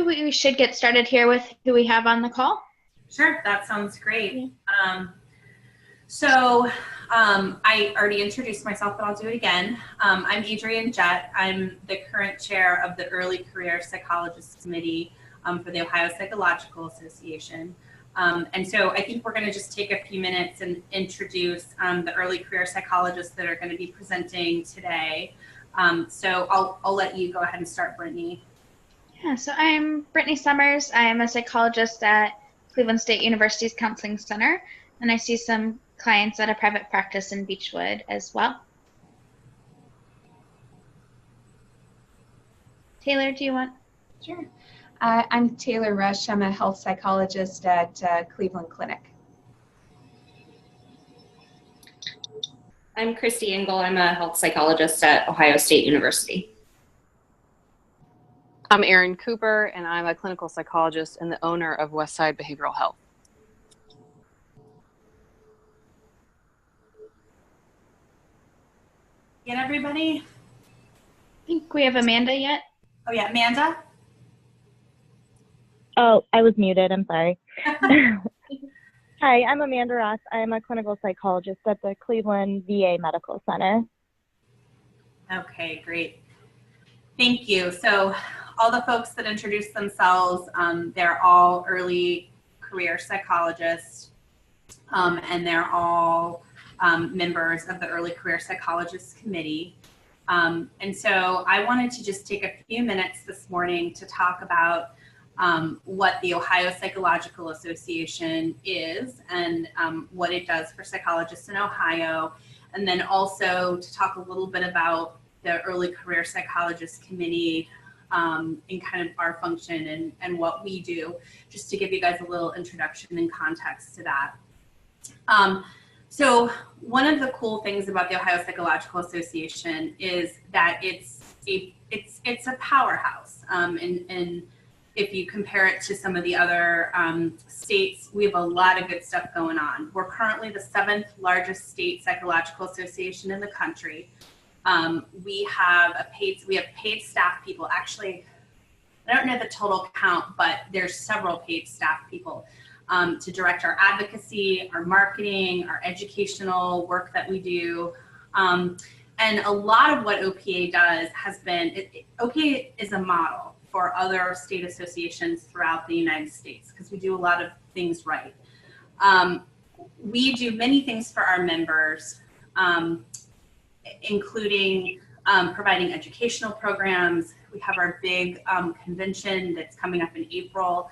maybe we should get started here with who we have on the call. Sure, that sounds great. I already introduced myself, but I'll do it again. I'm Adrienne Jett. I'm the current chair of the Early Career Psychologists Committee for the Ohio Psychological Association. And so I think we're going to just take a few minutes and introduce the early career psychologists that are going to be presenting today. So I'll let you go ahead and start, Brittany. Yeah, so I'm Brittany Summers. I'm a psychologist at Cleveland State University's Counseling Center, and I see some clients at a private practice in Beechwood as well. Taylor, do you want? Sure. I'm Taylor Rush. I'm a health psychologist at Cleveland Clinic. I'm Christy Engel. I'm a health psychologist at Ohio State University. I'm Erin Cooper, and I'm a clinical psychologist and the owner of Westside Behavioral Health. Get everybody? I think we have Amanda yet. Oh yeah, Amanda? Oh, I was muted. I'm sorry. Hi, I'm Amanda Ross. I'm a clinical psychologist at the Cleveland VA Medical Center. Okay, great. Thank you. So all the folks that introduced themselves, they're all early career psychologists, and they're all members of the Early Career Psychologists Committee. And so I wanted to just take a few minutes this morning to talk about what the Ohio Psychological Association is and what it does for psychologists in Ohio, and then also to talk a little bit about the Early Career Psychologists Committee and kind of our function and what we do, just to give you guys a little introduction and context to that. So one of the cool things about the Ohio Psychological Association is that it's a powerhouse, and if you compare it to some of the other states, we have a lot of good stuff going on. We're currently the 7th largest state psychological association in the country. We have paid staff people. Actually, I don't know the total count, but there's several paid staff people to direct our advocacy, our marketing, our educational work that we do. And a lot of what OPA does has been, OPA is a model for other state associations throughout the United States because we do a lot of things right. We do many things for our members, including providing educational programs. We have our big convention that's coming up in April,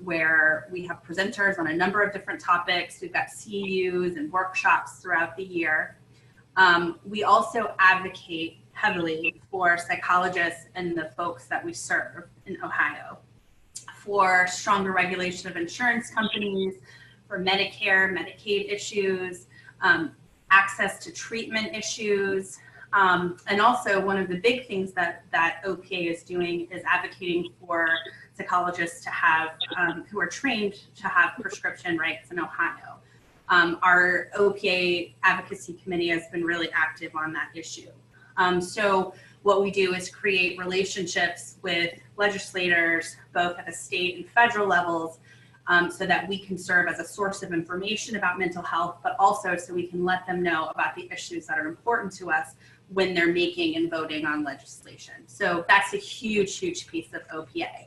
where we have presenters on a number of different topics. We've got CEUs and workshops throughout the year. We also advocate heavily for psychologists and the folks that we serve in Ohio, for stronger regulation of insurance companies, for Medicare, Medicaid issues, access to treatment issues, and also one of the big things that OPA is doing is advocating for psychologists to have, who are trained to have prescription rights in Ohio. Our OPA advocacy committee has been really active on that issue. So what we do is create relationships with legislators, both at the state and federal levels, so that we can serve as a source of information about mental health, but also so we can let them know about the issues that are important to us when they're making and voting on legislation. So that's a huge, huge piece of OPA.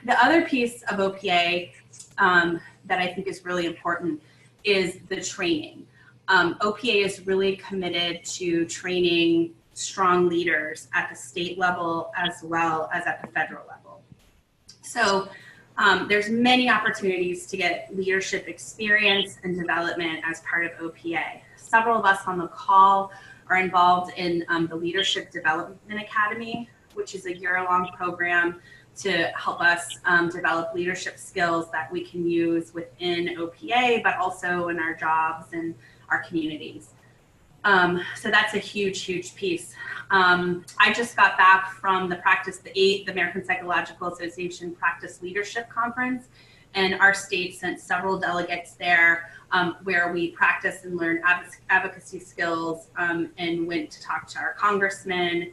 The other piece of OPA that I think is really important is the training. OPA is really committed to training strong leaders at the state level as well as at the federal level. So there's many opportunities to get leadership experience and development as part of OPA. Several of us on the call are involved in the Leadership Development Academy, which is a year-long program to help us develop leadership skills that we can use within OPA, but also in our jobs and our communities. So that's a huge, huge piece. I just got back from the American Psychological Association Practice Leadership Conference, and our state sent several delegates there where we practiced and learned advocacy skills and went to talk to our congressmen.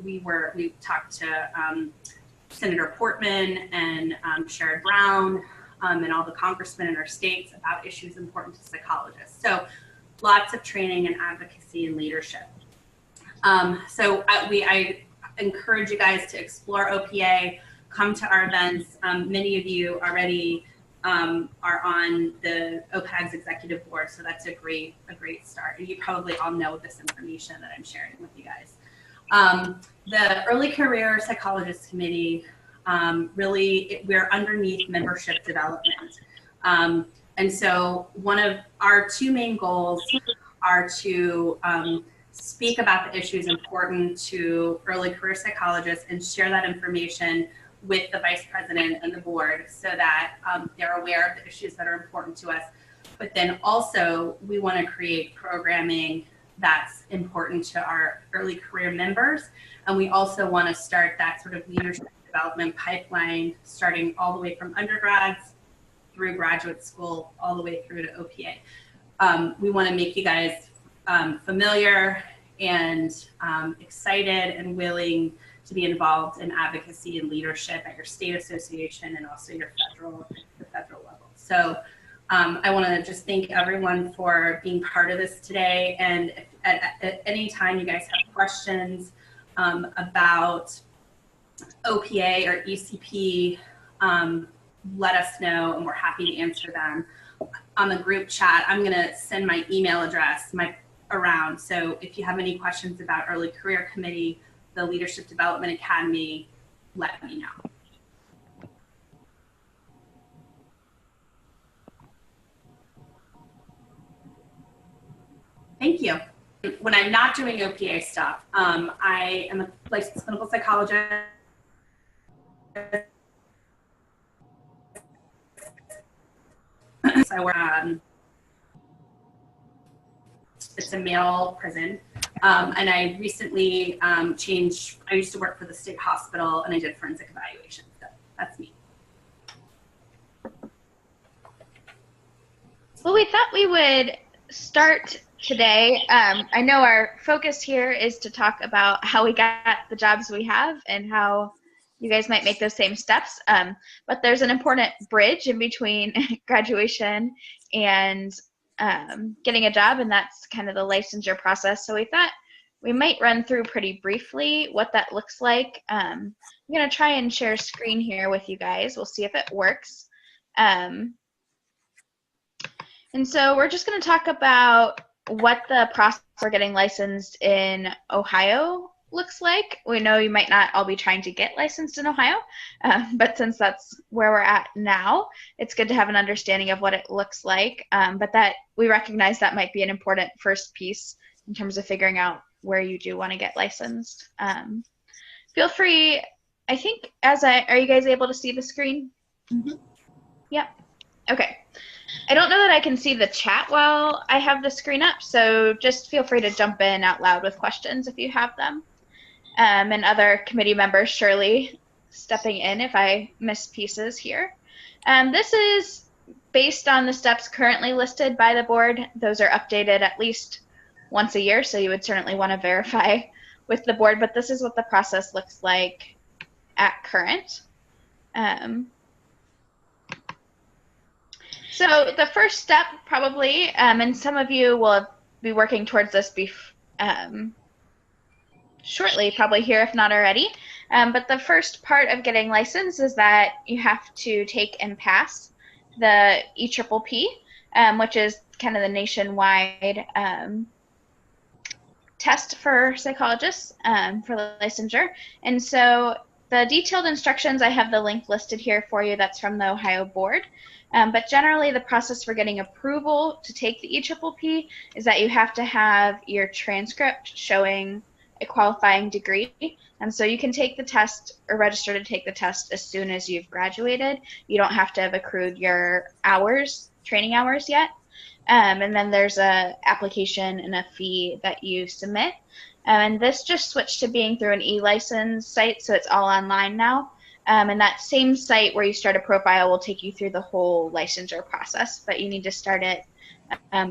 We talked to Senator Portman and Sherrod Brown and all the congressmen in our states about issues important to psychologists. So lots of training and advocacy and leadership. I encourage you guys to explore OPA, come to our events. Many of you already are on the OPAG's executive board, so that's a great start. And you probably all know this information that I'm sharing with you guys. The Early Career Psychologist Committee, we're underneath membership development. And so one of our two main goals are to speak about the issues important to early career psychologists and share that information with the vice president and the board so that they're aware of the issues that are important to us. But then also we want to create programming that's important to our early career members. And we also want to start that sort of leadership development pipeline, starting all the way from undergrads through graduate school, all the way through to OPA. We want to make you guys familiar and excited and willing to be involved in advocacy and leadership at your state association and also your federal level. So I want to just thank everyone for being part of this today. And if at any time you guys have questions about OPA or ECP, let us know and we're happy to answer them. On the group chat, I'm going to send my email address around. So if you have any questions about Early Career Committee, the Leadership Development Academy, let me know. Thank you. When I'm not doing OPA stuff, I am a licensed clinical psychologist. So I work, it's a male prison. And I recently changed, I used to work for the state hospital and I did forensic evaluation. So that's me. Well, we thought we would start today. I know our focus here is to talk about how we got the jobs we have and how you guys might make those same steps. But there's an important bridge in between graduation and getting a job, and that's kind of the licensure process. So we thought we might run through pretty briefly what that looks like. I'm going to try and share screen here with you guys. We'll see if it works. And so we're just going to talk about what the process for getting licensed in Ohio looks like. We know you might not all be trying to get licensed in Ohio, but since that's where we're at now, it's good to have an understanding of what it looks like. But that we recognize that might be an important first piece in terms of figuring out where you do want to get licensed. Feel free, I think, are you guys able to see the screen? Mm-hmm. Yep. Okay. I don't know that I can see the chat while I have the screen up, so just feel free to jump in out loud with questions if you have them. And other committee members surely stepping in if I miss pieces here. This is based on the steps currently listed by the board. Those are updated at least once a year, so you would certainly want to verify with the board, but this is what the process looks like at current. So the first step probably, and some of you will be working towards this shortly, probably here if not already, but the first part of getting licensed is that you have to take and pass the EPPP, which is kind of the nationwide test for psychologists for licensure. And so the detailed instructions, I have the link listed here for you. That's from the Ohio board. But generally, the process for getting approval to take the EPPP is that you have to have your transcript showing a qualifying degree. And so you can take the test or register to take the test as soon as you've graduated. You don't have to have accrued your hours, training hours yet. And then there's a application and a fee that you submit. And this just switched to being through an e-license site, so it's all online now. And that same site where you start a profile will take you through the whole licensure process, but you need to start it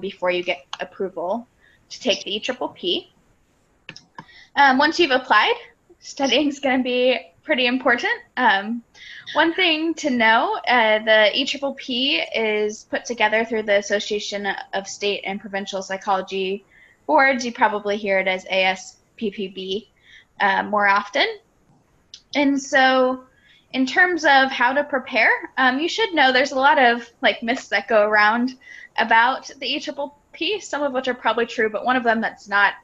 before you get approval to take the EPPP. Once you've applied, studying is going to be pretty important. One thing to know, the EPPP is put together through the Association of State and Provincial Psychology Boards. You probably hear it as ASPPB more often. And so in terms of how to prepare, you should know there's a lot of myths that go around about the EPPP, some of which are probably true, but one of them that's not.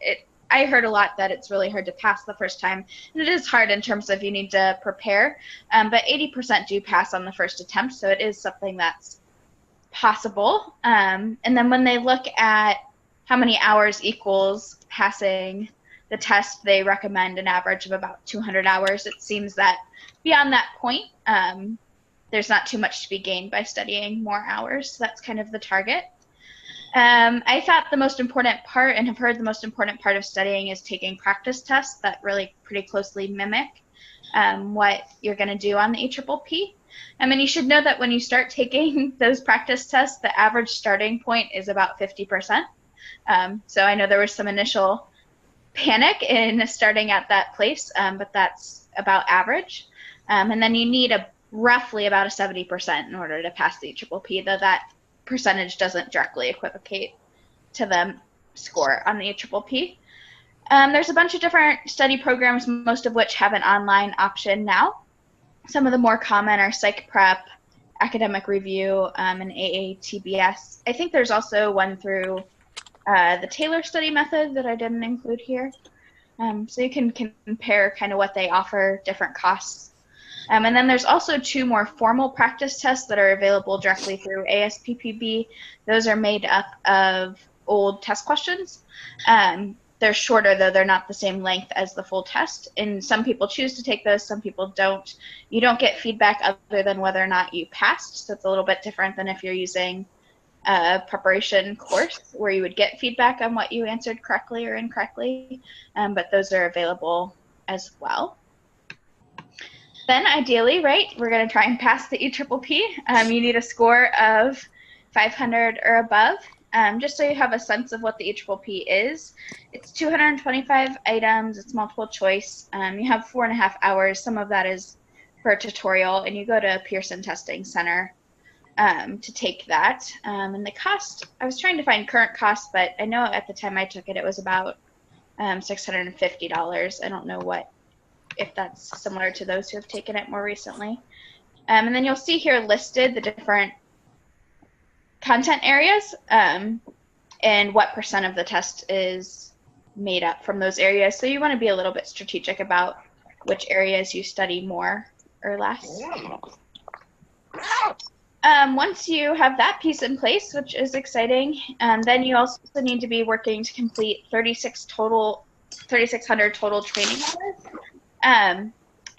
I heard a lot that it's really hard to pass the first time, and it is hard in terms of you need to prepare, but 80% do pass on the first attempt, so it is something that's possible. And then when they look at how many hours equals passing the test, they recommend an average of about 200 hours. It seems that beyond that point, there's not too much to be gained by studying more hours, so that's kind of the target. I thought the most important part, and have heard the most important part of studying, is taking practice tests that really pretty closely mimic what you're going to do on the EPPP. And you should know that when you start taking those practice tests, the average starting point is about 50%. So I know there was some initial panic in starting at that place, but that's about average. And then you need roughly about a 70% in order to pass the EPPP, though that percentage doesn't directly equivocate to the score on the EPPP. There's a bunch of different study programs, most of which have an online option now. Some of the more common are Psych Prep, Academic Review, and AATBS. I think there's also one through the Taylor study method that I didn't include here. So you can compare kind of what they offer, different costs. And then there's also 2 more formal practice tests that are available directly through ASPPB. Those are made up of old test questions. They're shorter, though. They're not the same length as the full test. And some people choose to take those, some people don't. You don't get feedback other than whether or not you passed, so it's a little bit different than if you're using a preparation course where you would get feedback on what you answered correctly or incorrectly, but those are available as well. Then ideally, right, we're going to try and pass the EPPP. You need a score of 500 or above, just so you have a sense of what the EPPP is. It's 225 items. It's multiple choice. You have 4.5 hours. Some of that is for a tutorial, and you go to a Pearson Testing Center to take that. And the cost, I was trying to find current costs, but I know at the time I took it, it was about $650. I don't know if that's similar to those who have taken it more recently. And then you'll see here listed the different content areas and what % of the test is made up from those areas. So you want to be a little bit strategic about which areas you study more or less. Once you have that piece in place, which is exciting, then you also need to be working to complete 3,600 total training hours.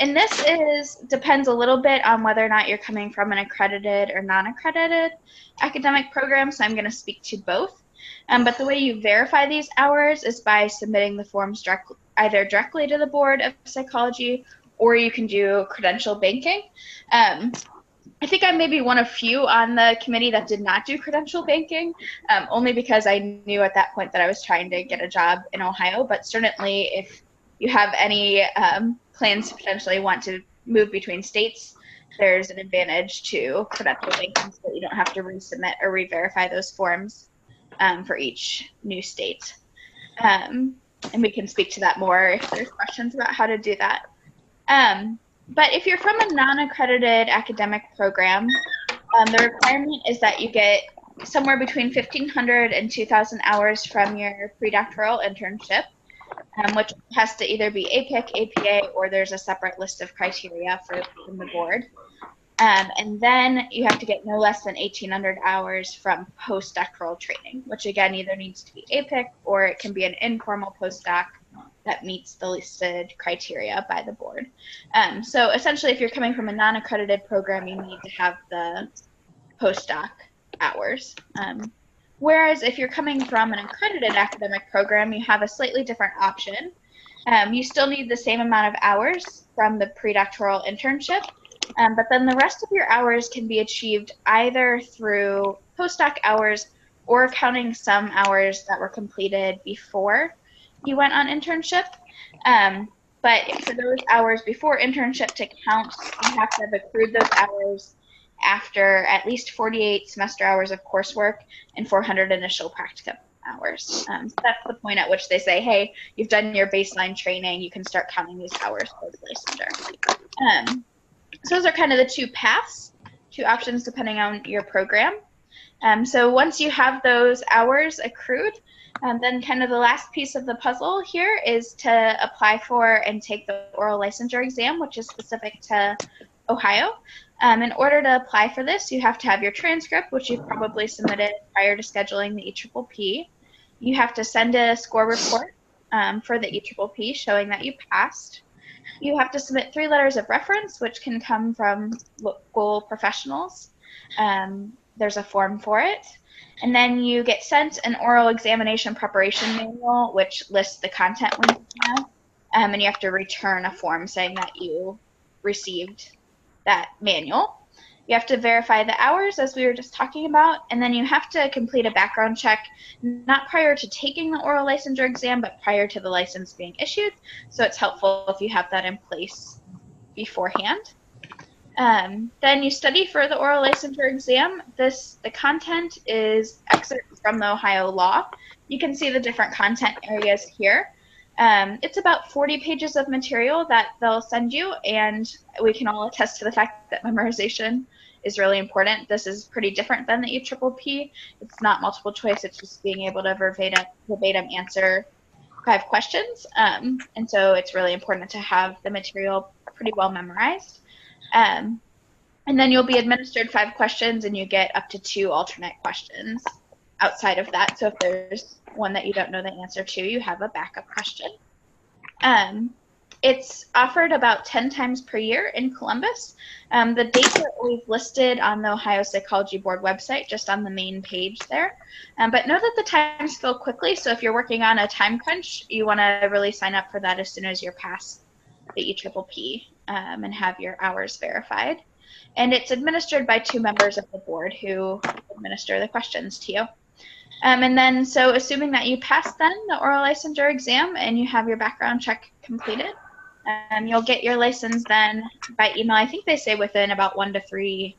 And this depends a little bit on whether or not you're coming from an accredited or non-accredited academic program, so I'm going to speak to both. But the way you verify these hours is by submitting the forms either directly to the Board of Psychology, or you can do credential banking. I think I may be one of few on the committee that did not do credential banking, only because I knew at that point that I was trying to get a job in Ohio, but certainly if you have any plans to potentially want to move between states, there's an advantage to credential banking so that you don't have to resubmit or re-verify those forms for each new state. And we can speak to that more if there's questions about how to do that. But if you're from a non-accredited academic program, the requirement is that you get somewhere between 1,500 and 2,000 hours from your predoctoral internship, which has to either be APIC, APA, or there's a separate list of criteria from the board. And then you have to get no less than 1,800 hours from postdoctoral training, which again either needs to be APIC or it can be an informal postdoc that meets the listed criteria by the board. So essentially, if you're coming from a non-accredited program, you need to have the postdoc hours. Whereas if you're coming from an accredited academic program, you have a slightly different option. You still need the same amount of hours from the predoctoral internship, but then the rest of your hours can be achieved either through postdoc hours or counting some hours that were completed before you went on internship. But for those hours before internship to count, you have to have accrued those hours after at least 48 semester hours of coursework and 400 initial practicum hours. So that's the point at which they say, hey, you've done your baseline training, you can start counting these hours for the licensure. So those are kind of the two paths, two options depending on your program. So once you have those hours accrued, then kind of the last piece of the puzzle here is to apply for and take the oral licensure exam, which is specific to Ohio. In order to apply for this, you have to have your transcript, which you've probably submitted prior to scheduling the EPPP. You have to send a score report for the EPPP showing that you passed. You have to submit 3 letters of reference, which can come from local professionals. There's a form for it. And then you get sent an oral examination preparation manual, which lists the content we need to know. And you have to return a form saying that you received that manual. You have to verify the hours, as we were just talking about, and then you have to complete a background check, not prior to taking the oral licensure exam, but prior to the license being issued. So it's helpful if you have that in place beforehand. Then you study for the oral licensure exam. The content is excerpts from the Ohio law. You can see the different content areas here. It's about 40 pages of material that they'll send you, and we can all attest to the fact that memorization is really important. This is pretty different than the EPPP. It's not multiple choice, it's just being able to verbatim answer 5 questions. And so it's really important to have the material pretty well memorized. And then you'll be administered 5 questions, and you get up to 2 alternate questions outside of that. So if there's one that you don't know the answer to, you have a backup question. It's offered about 10 times per year in Columbus. The dates are always listed on the Ohio Psychology Board website, just on the main page there. But know that the times fill quickly, so if you're working on a time crunch, you want to really sign up for that as soon as you're past the EPPP and have your hours verified. And it's administered by 2 members of the board who administer the questions to you. And then, so assuming that you pass then the oral licensure exam and you have your background check completed, you'll get your license then by email. I think they say within about 1 to 3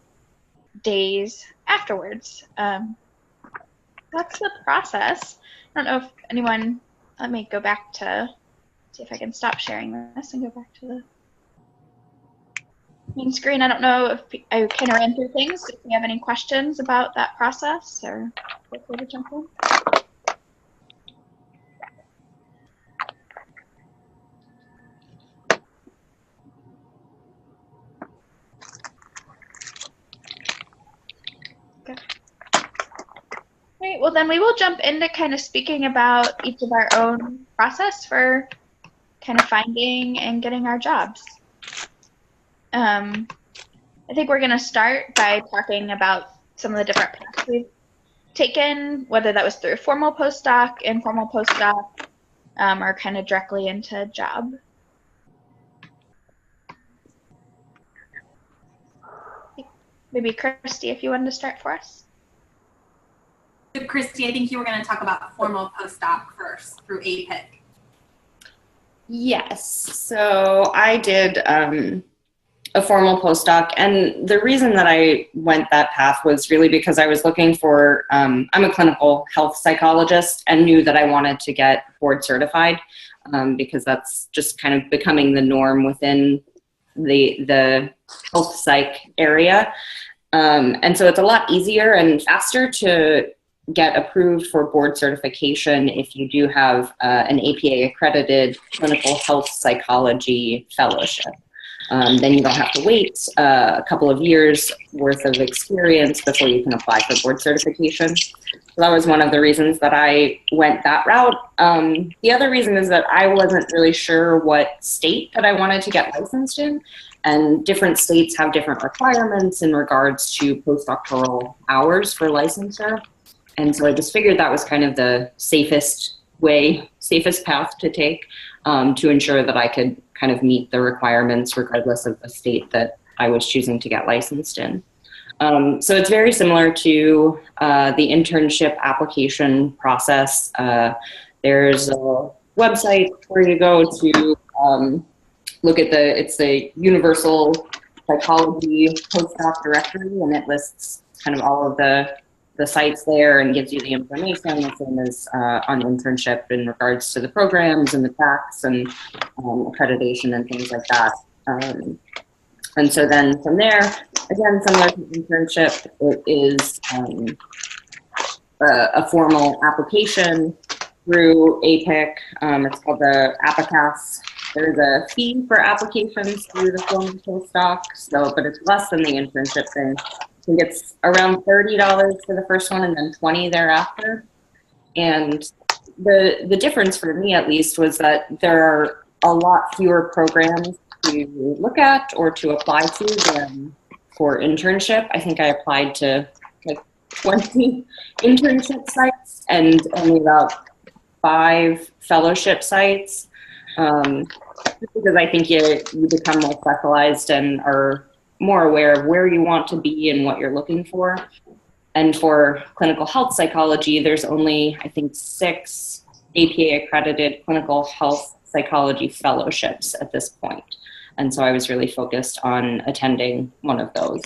days afterwards. That's the process. I don't know if anyone, let me go back to see if I can stop sharing this and go back to the main screen. I don't know if I kind of ran through things. If you have any questions about that process, or feel free to jump in. Okay. Great. Well, then we will jump into kind of speaking about each of our own process for kind of finding and getting our jobs. I think we're going to start by talking about some of the different paths we've taken, whether that was through formal postdoc, informal postdoc, or kind of directly into job. Maybe Christy, if you wanted to start for us. So Christy, I think you were going to talk about formal postdoc first through APIC. Yes, so I did a formal postdoc, and the reason that I went that path was really because I was looking for, I'm a clinical health psychologist and knew that I wanted to get board certified because that's just kind of becoming the norm within the health psych area. And so it's a lot easier and faster to get approved for board certification if you do have an APA accredited clinical health psychology fellowship. Then you don't have to wait a couple of years worth of experience before you can apply for board certification. So that was one of the reasons that I went that route. The other reason is that I wasn't really sure what state that I wanted to get licensed in, and different states have different requirements in regards to postdoctoral hours for licensure. And so I just figured that was kind of the safest path to take to ensure that I could kind of meet the requirements regardless of the state that I was choosing to get licensed in. So it's very similar to the internship application process. There's a website where you go to look at it's the Universal Psychology Postdoc Directory, and it lists kind of all of the sites there and gives you the information, the same as on Internship in regards to the programs and the tracks and accreditation and things like that. And so then from there, again, similar to Internship, it is a formal application through APIC. It's called the APICAS. There's a fee for applications through the formal postdoc, but it's less than the internship thing. I think it's around $30 for the first one and then $20 thereafter. And the difference for me, at least, was that there are a lot fewer programs to look at or to apply to than for internship. I think I applied to like 20 internship sites and only about 5 fellowship sites. Because I think you become more specialized and are more aware of where you want to be and what you're looking for. And for clinical health psychology, there's only, I think, 6 APA accredited clinical health psychology fellowships at this point. And so I was really focused on attending one of those.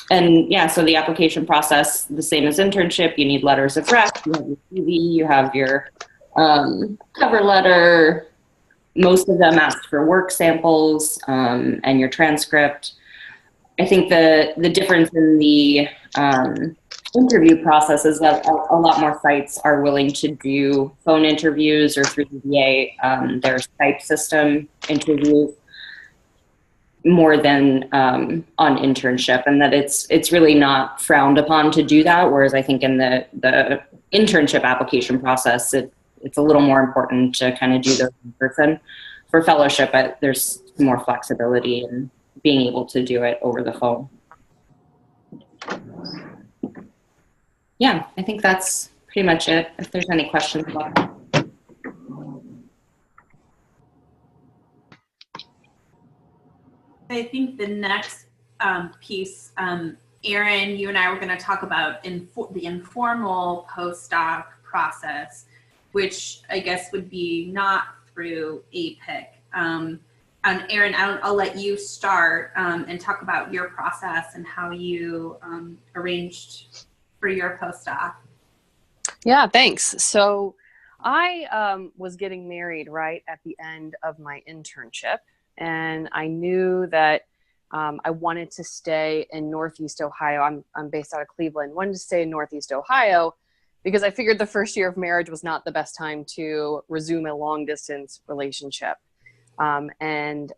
And yeah, so the application process, the same as internship, you need letters of rec, you have your CV, you have your cover letter. Most of them ask for work samples and your transcript. I think the difference in the interview process is that a lot more sites are willing to do phone interviews or through the VA, their Skype system interviews more than on internship, and that it's really not frowned upon to do that. Whereas I think in the internship application process, it's a little more important to kind of do those in person. For fellowship, there's more flexibility in being able to do it over the phone. Yeah, I think that's pretty much it. If there's any questions about that. I think the next piece, Erin, you and I were going to talk about the informal postdoc process, which I guess would be not through APIC. And Erin, I'll let you start and talk about your process and how you arranged for your postdoc. Yeah, thanks. So I was getting married right at the end of my internship, and I knew that I wanted to stay in Northeast Ohio. I'm based out of Cleveland. Wanted to stay in Northeast Ohio because I figured the first year of marriage was not the best time to resume a long distance relationship. And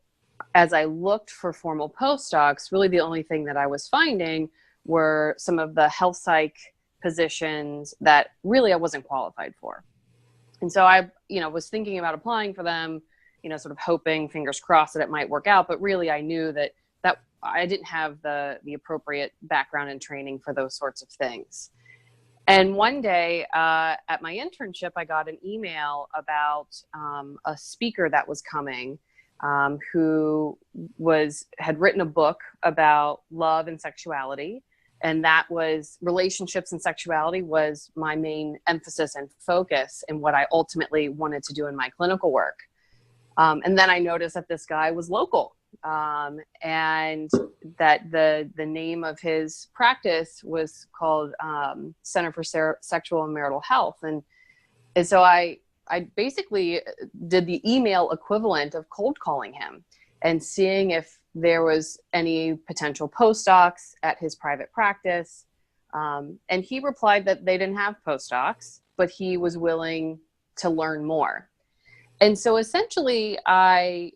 as I looked for formal postdocs, really the only thing that I was finding were some of the health psych positions that really I wasn't qualified for. And so I, was thinking about applying for them, sort of hoping, fingers crossed, that it might work out. But really I knew that I didn't have the appropriate background and training for those sorts of things. And one day at my internship, I got an email about a speaker that was coming who had written a book about love and sexuality. And that was relationships and sexuality was my main emphasis and focus and what I ultimately wanted to do in my clinical work. And then I noticed that this guy was local. And that the name of his practice was called Center for Sexual and Marital Health. And so I basically did the email equivalent of cold calling him and seeing if there was any potential postdocs at his private practice. And he replied that they didn't have postdocs, but he was willing to learn more. And so essentially I,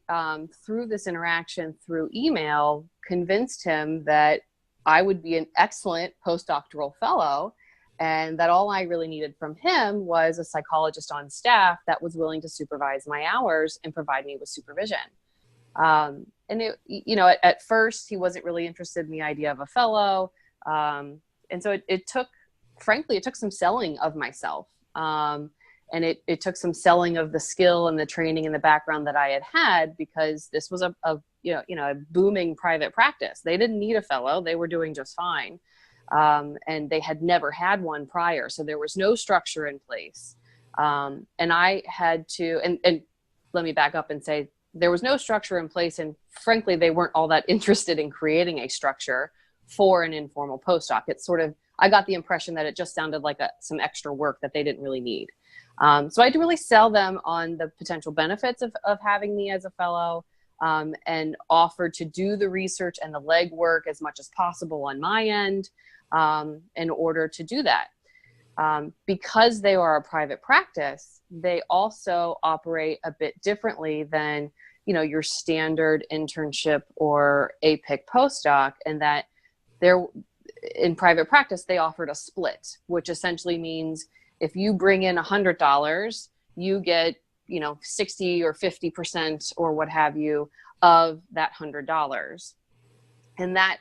through this interaction through email, convinced him that I would be an excellent postdoctoral fellow and that all I really needed from him was a psychologist on staff that was willing to supervise my hours and provide me with supervision. And at first he wasn't really interested in the idea of a fellow. And so it took some selling of myself. And it took some selling of the skill and the training and the background that I had because this was a booming private practice. They didn't need a fellow. They were doing just fine. And they had never had one prior. So there was no structure in place. And I had to, and let me back up and say there was no structure in place, and frankly, they weren't all that interested in creating a structure for an informal postdoc. It's sort of, I got the impression that it just sounded like some extra work that they didn't really need. So I had to really sell them on the potential benefits of having me as a fellow, and offered to do the research and the legwork as much as possible on my end in order to do that. Because they are a private practice, they also operate a bit differently than, you know, your standard internship or APIC postdoc, and that they're in private practice, they offered a split, which essentially means if you bring in $100, you get, you know, 60 or 50% or what have you of that $100. And that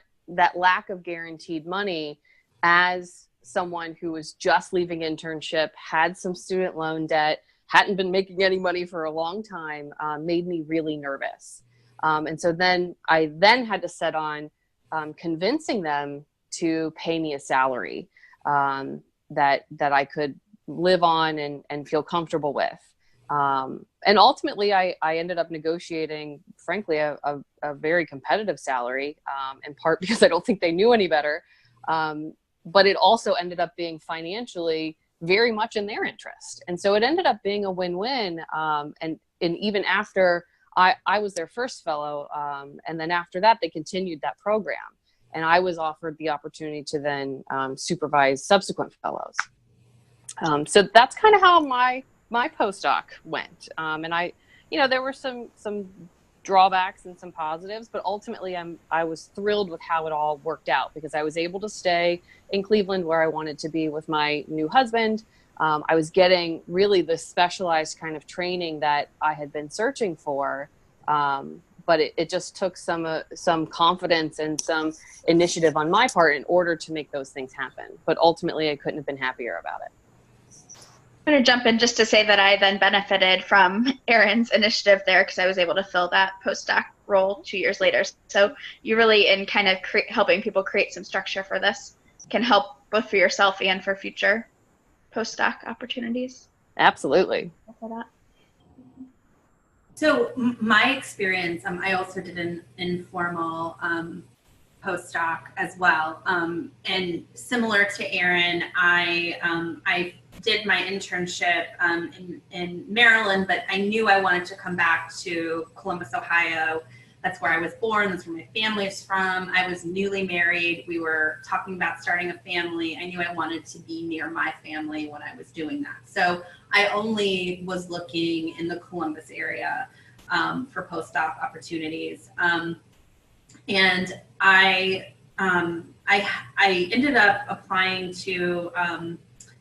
lack of guaranteed money, as someone who was just leaving internship, had some student loan debt, hadn't been making any money for a long time, made me really nervous. And so then I had to set on convincing them to pay me a salary that I could live on and feel comfortable with. And ultimately, I ended up negotiating, frankly, a very competitive salary, in part because I don't think they knew any better. But it also ended up being financially very much in their interest. And so it ended up being a win-win. And even after I was their first fellow, and then after that, they continued that program. And I was offered the opportunity to then supervise subsequent fellows. So that's kind of how my postdoc went. And there were some drawbacks and some positives, but ultimately I was thrilled with how it all worked out, because I was able to stay in Cleveland where I wanted to be with my new husband. I was getting really the specialized kind of training that I had been searching for. But it just took some confidence and some initiative on my part in order to make those things happen. But ultimately, I couldn't have been happier about it. I'm going to jump in just to say that I then benefited from Erin's initiative there, because I was able to fill that postdoc role 2 years later. So you really, in kind of helping people create some structure for this, can help both for yourself and for future postdoc opportunities. Absolutely. So my experience, I also did an informal postdoc as well, and similar to Erin, I did my internship in Maryland, but I knew I wanted to come back to Columbus, Ohio. That's where I was born. That's where my family is from. I was newly married. We were talking about starting a family. I knew I wanted to be near my family when I was doing that. So I only was looking in the Columbus area for postdoc opportunities. And I ended up applying to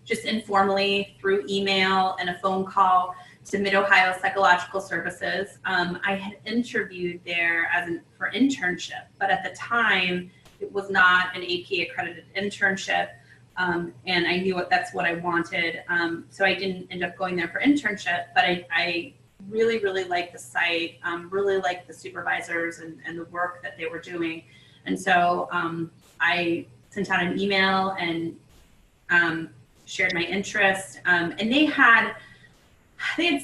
just informally through email and a phone call to Mid-Ohio Psychological Services. I had interviewed there for internship, but at the time it was not an AP accredited internship, and I knew that's what I wanted. So I didn't end up going there for internship, but I really, really liked the site, really liked the supervisors and the work that they were doing. And so I sent out an email and shared my interest. And they had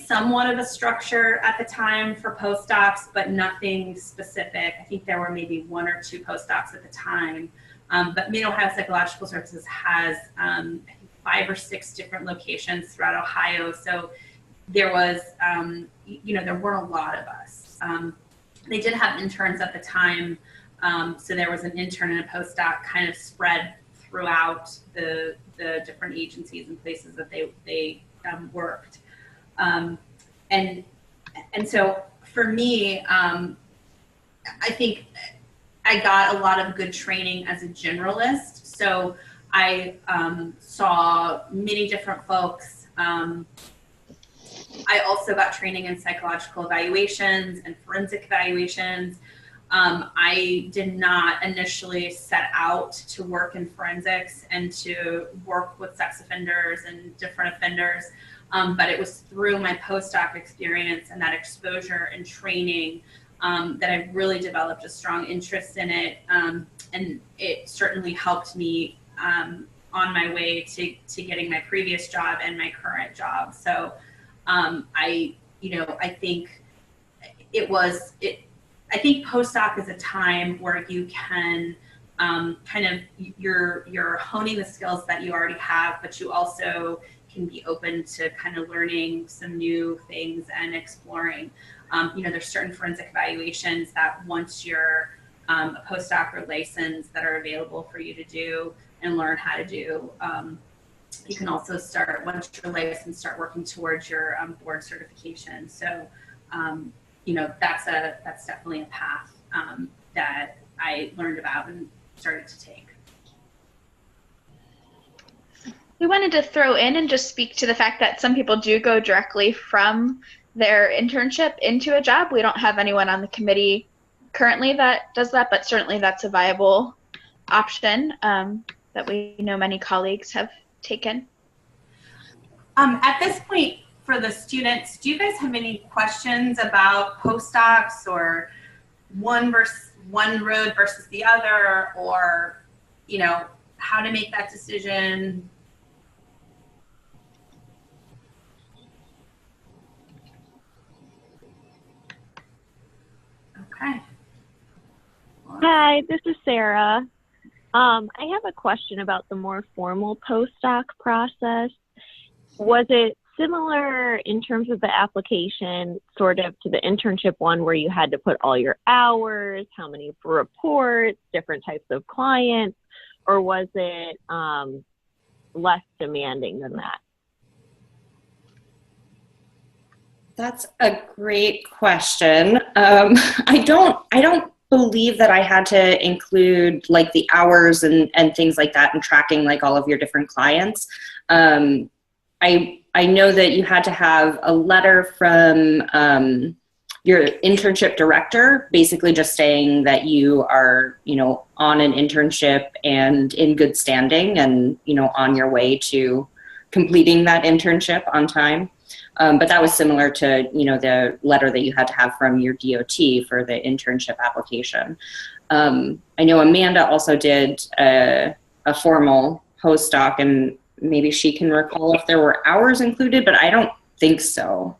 somewhat of a structure at the time for postdocs, but nothing specific. I think there were maybe 1 or 2 postdocs at the time. But Mid-Ohio Psychological Services has I think 5 or 6 different locations throughout Ohio. So there was, there weren't a lot of us. They did have interns at the time. So there was an intern and a postdoc kind of spread throughout the different agencies and places that they worked. And so for me, I think I got a lot of good training as a generalist. So I saw many different folks. I also got training in psychological evaluations and forensic evaluations. I did not initially set out to work in forensics and to work with sex offenders and different offenders, but it was through my postdoc experience and that exposure and training that I really developed a strong interest in it, and it certainly helped me on my way to getting my previous job and my current job. So I I think I think postdoc is a time where you can you're honing the skills that you already have, but you also can be open to kind of learning some new things and exploring. There's certain forensic evaluations that once you're a postdoc or license that are available for you to do and learn how to do. You can also start, once you're licensed, start working towards your board certification. So, that's definitely a path that I learned about and started to take. We wanted to throw in and just speak to the fact that some people do go directly from their internship into a job. We don't have anyone on the committee currently that does that, but certainly that's a viable option that we know many colleagues have taken. At this point, for the students, do you guys have any questions about postdocs or one road versus the other, or how to make that decision? Okay. Hi, this is Sarah. I have a question about the more formal postdoc process. Was it similar in terms of the application sort of to the internship one where you had to put all your hours, how many reports, different types of clients, or was it less demanding than that? That's a great question. I don't believe that I had to include like the hours and things like that and tracking like all of your different clients. I know that you had to have a letter from your internship director, basically just saying that you are, on an internship and in good standing and, on your way to completing that internship on time. But that was similar to, the letter that you had to have from your DOT for the internship application. I know Amanda also did a formal postdoc, and maybe she can recall if there were hours included, but I don't think so.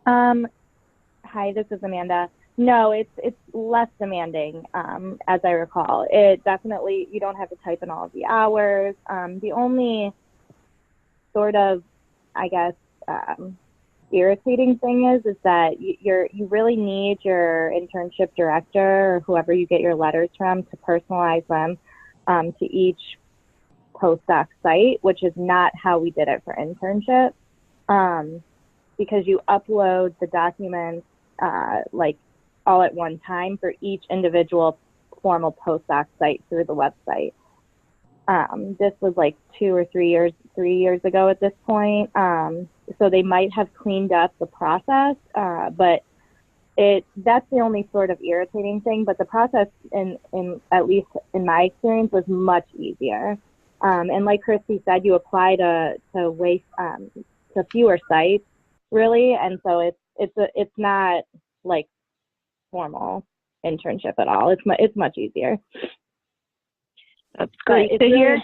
Hi, this is Amanda. No, it's less demanding, as I recall. It definitely, you don't have to type in all of the hours. The only sort of, I guess, irritating thing is that you really need your internship director or whoever you get your letters from to personalize them to each postdoc site, which is not how we did it for internship, because you upload the documents like all at one time for each individual formal postdoc site through the website. This was like 3 years ago at this point, so they might have cleaned up the process, but that's the only sort of irritating thing. But the process, in at least in my experience, was much easier. And like Christy said, you apply to fewer sites, really, and so it's not like formal internship at all. It's much easier. That's great to hear.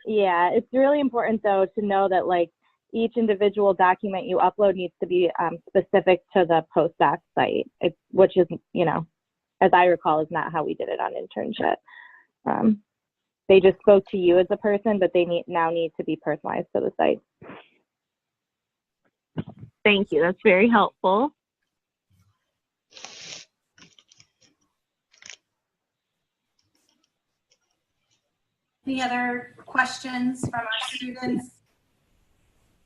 Yeah, it's really important though to know that like each individual document you upload needs to be specific to the postdoc site, which is, as I recall, is not how we did it on internship. They just spoke to you as a person, but they now need to be personalized to the site. Thank you. That's very helpful. Any other questions from our students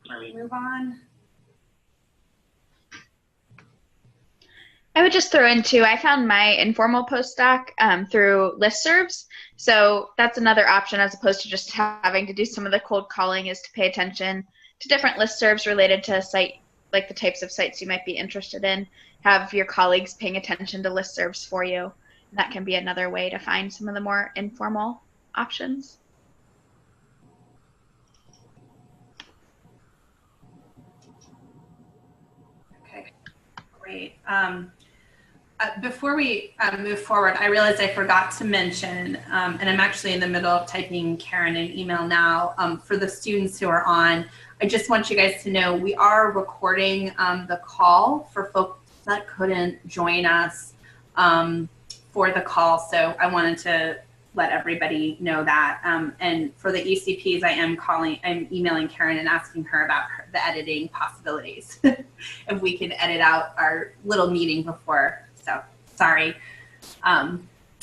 before we move on? I would just throw in too, I found my informal postdoc through listservs. So that's another option as opposed to just having to do some of the cold calling, is to pay attention to different listservs related to a site, like the types of sites you might be interested in. Have your colleagues paying attention to listservs for you. And that can be another way to find some of the more informal options. Okay, great. Before we move forward, I realized I forgot to mention, and I'm actually in the middle of typing Karen an email now, for the students who are on, I just want you guys to know we are recording the call for folks that couldn't join us for the call. So I wanted to let everybody know that. And for the ECPs, I'm emailing Karen and asking her about the editing possibilities. If we could edit out our little meeting before. So sorry. I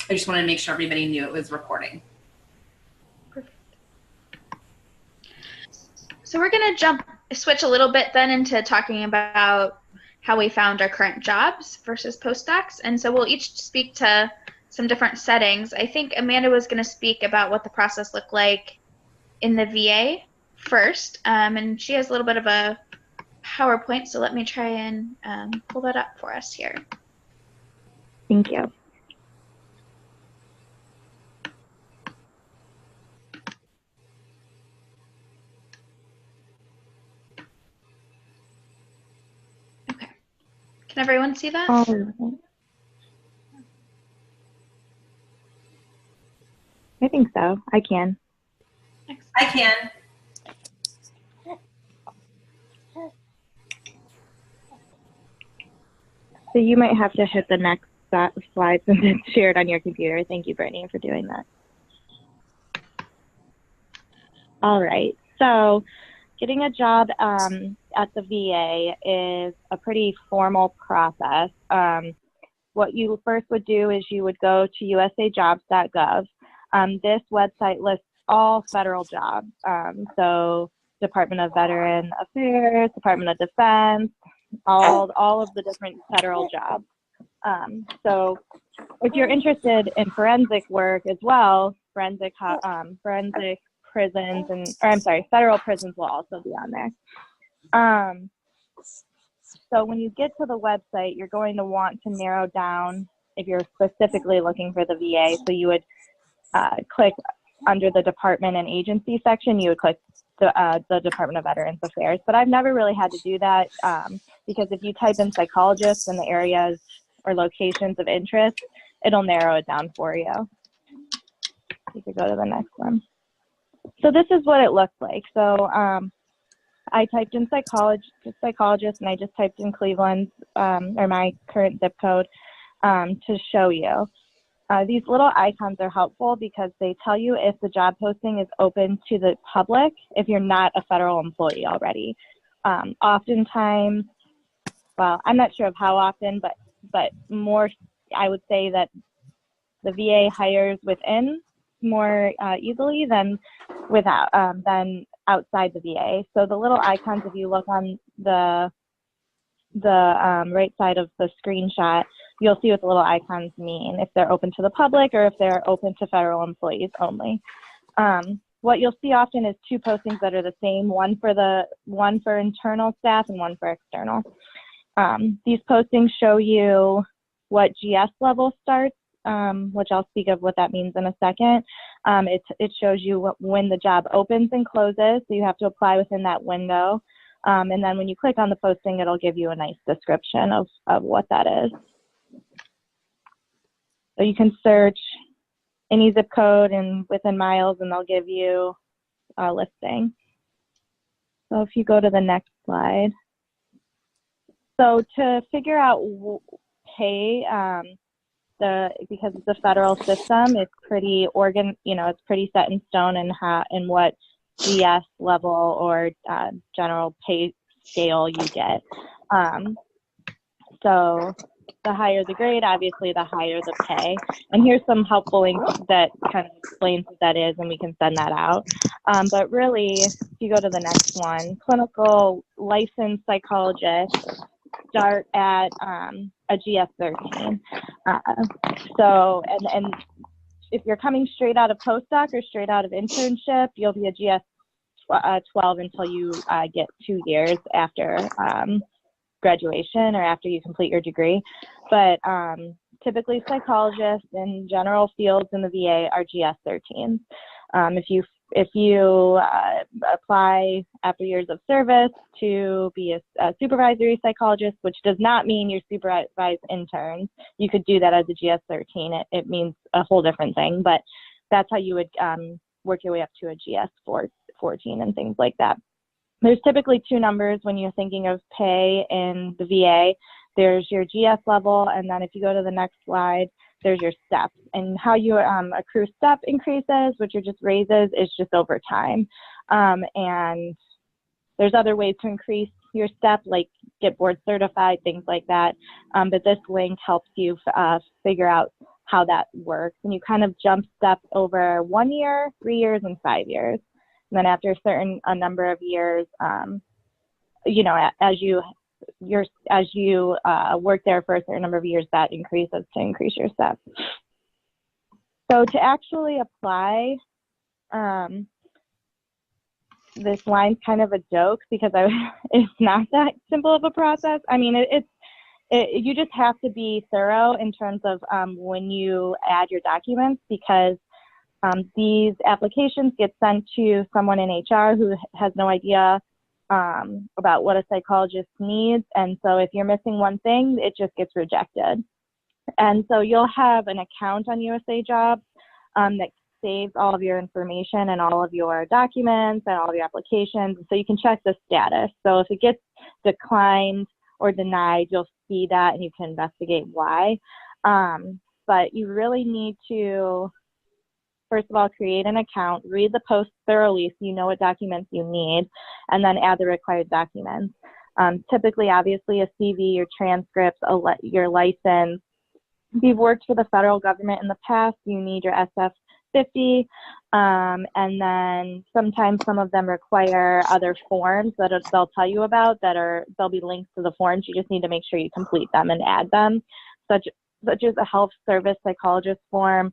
just wanted to make sure everybody knew it was recording. Perfect. So we're going to switch a little bit then into talking about how we found our current jobs versus postdocs. And so we'll each speak to some different settings. I think Amanda was going to speak about what the process looked like in the VA first. And she has a little bit of a PowerPoint, so let me try and pull that up for us here. Thank you. Okay. Can everyone see that? I think so. I can. I can. So you might have to hit the next slide since it's shared on your computer. Thank you, Brittany, for doing that. All right. So getting a job at the VA is a pretty formal process. What you first would do is you would go to usajobs.gov. This website lists all federal jobs. So Department of Veteran Affairs, Department of Defense, all of the different federal jobs. So if you're interested in forensic work as well, forensic prisons federal prisons will also be on there. So when you get to the website, you're going to want to narrow down if you're specifically looking for the VA. So you would click under the department and agency section, you would click the Department of Veterans Affairs. But I've never really had to do that because if you type in psychologists in the areas or locations of interest, it'll narrow it down for you. You could go to the next one. So this is what it looks like. So I typed in psychologist, and I just typed in Cleveland or my current zip code to show you. These little icons are helpful because they tell you if the job posting is open to the public if you're not a federal employee already. Oftentimes, well, I'm not sure of how often, but more, I would say that the VA hires within more easily than outside the VA. So the little icons, if you look on the right side of the screenshot, you'll see what the little icons mean, if they're open to the public or if they're open to federal employees only. What you'll see often is two postings that are the same, one for internal staff and one for external. These postings show you what GS level starts, which I'll speak of what that means in a second. It shows you when the job opens and closes, so you have to apply within that window. And then when you click on the posting, it'll give you a nice description of what that is. So you can search any zip code and within miles, and they'll give you a listing. So if you go to the next slide. So to figure out pay, because it's a federal system, it's pretty it's pretty set in stone in what GS level or general pay scale you get. So the higher the grade, obviously the higher the pay. And here's some helpful links that kind of explains what that is, and we can send that out. But really, if you go to the next one, clinical licensed psychologists start at a GS-13. So, and if you're coming straight out of postdoc or straight out of internship, you'll be a GS-12 until you get 2 years after graduation or after you complete your degree. But typically psychologists in general fields in the VA are GS-13. If you if you apply after years of service to be a supervisory psychologist, which does not mean you supervise interns. You could do that as a GS-13. It means a whole different thing, but that's how you would work your way up to a GS-14 and things like that. There's typically two numbers when you're thinking of pay in the VA. There's your GS level, and then if you go to the next slide, there's your steps. And how you accrue step increases, which are just raises, is just over time. And there's other ways to increase your step, like get board certified, things like that. But this link helps you figure out how that works. And you kind of jump steps over 1 year, 3 years, and 5 years. And then after a number of years, you know, as you work there for a certain number of years, that increases to increase your steps. So to actually apply, this line's kind of a joke because it's not that simple of a process. I mean, you just have to be thorough in terms of when you add your documents, because these applications get sent to someone in HR who has no idea about what a psychologist needs. And so if you're missing one thing, it just gets rejected. And so you'll have an account on USA Jobs that saves all of your information and all of your documents and all of your applications. So you can check the status. So if it gets declined or denied, you'll see that and you can investigate why. But you really need to, first of all, create an account, read the post thoroughly so you know what documents you need, and then add the required documents. Typically, obviously, a CV, your transcripts, your license. If you've worked for the federal government in the past, you need your SF-50, and then sometimes some of them require other forms that they'll tell you about there'll be links to the forms. You just need to make sure you complete them and add them, such as a health service psychologist form.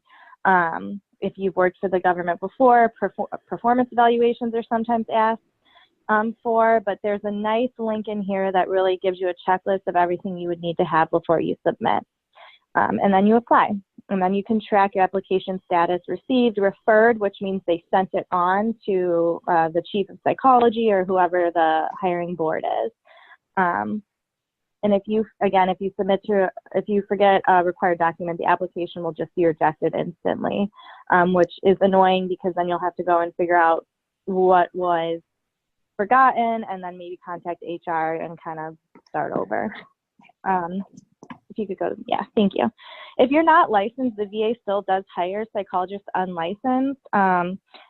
If you've worked for the government before, performance evaluations are sometimes asked for, but there's a nice link in here that really gives you a checklist of everything you would need to have before you submit. And then you apply. And then you can track your application status: received, referred, which means they sent it on to the chief of psychology or whoever the hiring board is. And if you forget a required document, the application will just be rejected instantly, which is annoying because then you'll have to go and figure out what was forgotten and then maybe contact HR and kind of start over. If you could go, yeah, thank you. If you're not licensed, the VA still does hire psychologists unlicensed.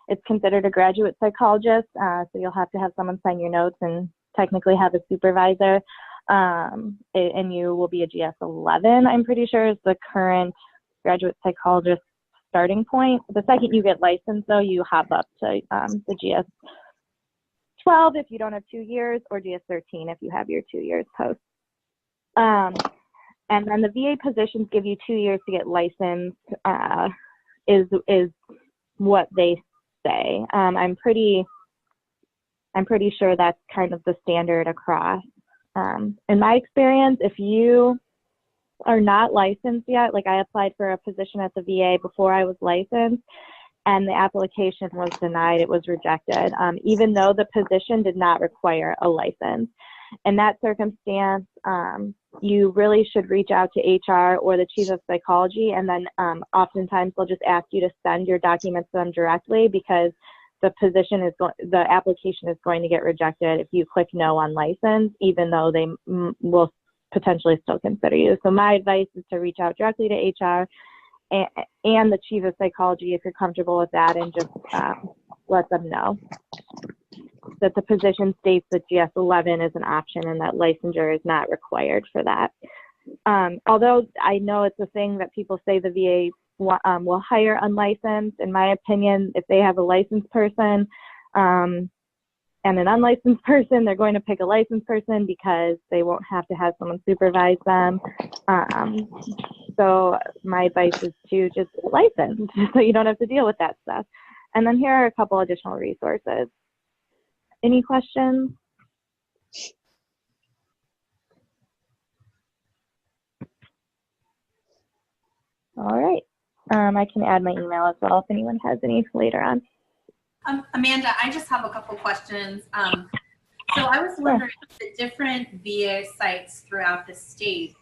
It's considered a graduate psychologist, so you'll have to have someone sign your notes and technically have a supervisor. And you will be a GS-11, I'm pretty sure, is the current graduate psychologist starting point. The second you get licensed, though, you hop up to the GS-12 if you don't have 2 years, or GS-13 if you have your 2 years post. And then the VA positions give you 2 years to get licensed, is what they say. I'm pretty sure that's kind of the standard across. In my experience, if you are not licensed yet, like I applied for a position at the VA before I was licensed, and the application was denied, it was rejected, even though the position did not require a license. In that circumstance, you really should reach out to HR or the chief of psychology, and then oftentimes they'll just ask you to send your documents to them directly, because the application is going to get rejected if you click no on license, even though they will potentially still consider you. So my advice is to reach out directly to HR and the chief of psychology if you're comfortable with that, and just let them know that the position states that GS-11 is an option and that licensure is not required for that. Although I know it's a thing that people say the VA will hire unlicensed. In my opinion, if they have a licensed person and an unlicensed person, they're going to pick a licensed person because they won't have to have someone supervise them. So my advice is to just get licensed so you don't have to deal with that stuff. And then here are a couple additional resources. Any questions? All right. I can add my email as well if anyone has any later on. Amanda, I just have a couple questions. So I was wondering, the different VA sites throughout the state,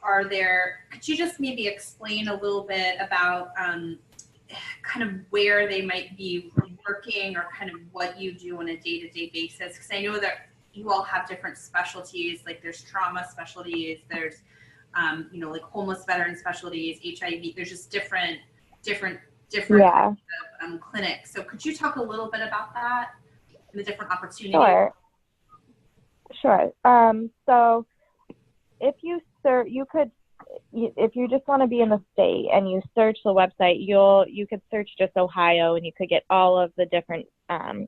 could you just maybe explain a little bit about kind of where they might be working or kind of what you do on a day-to-day basis? Because I know that you all have different specialties, like there's trauma specialties, there's, like homeless veteran specialties, HIV, there's just different Yeah. clinics. So could you talk a little bit about that and the different opportunities? Sure. So if you if you just want to be in the state and you search the website, you could search just Ohio and you could get all of the different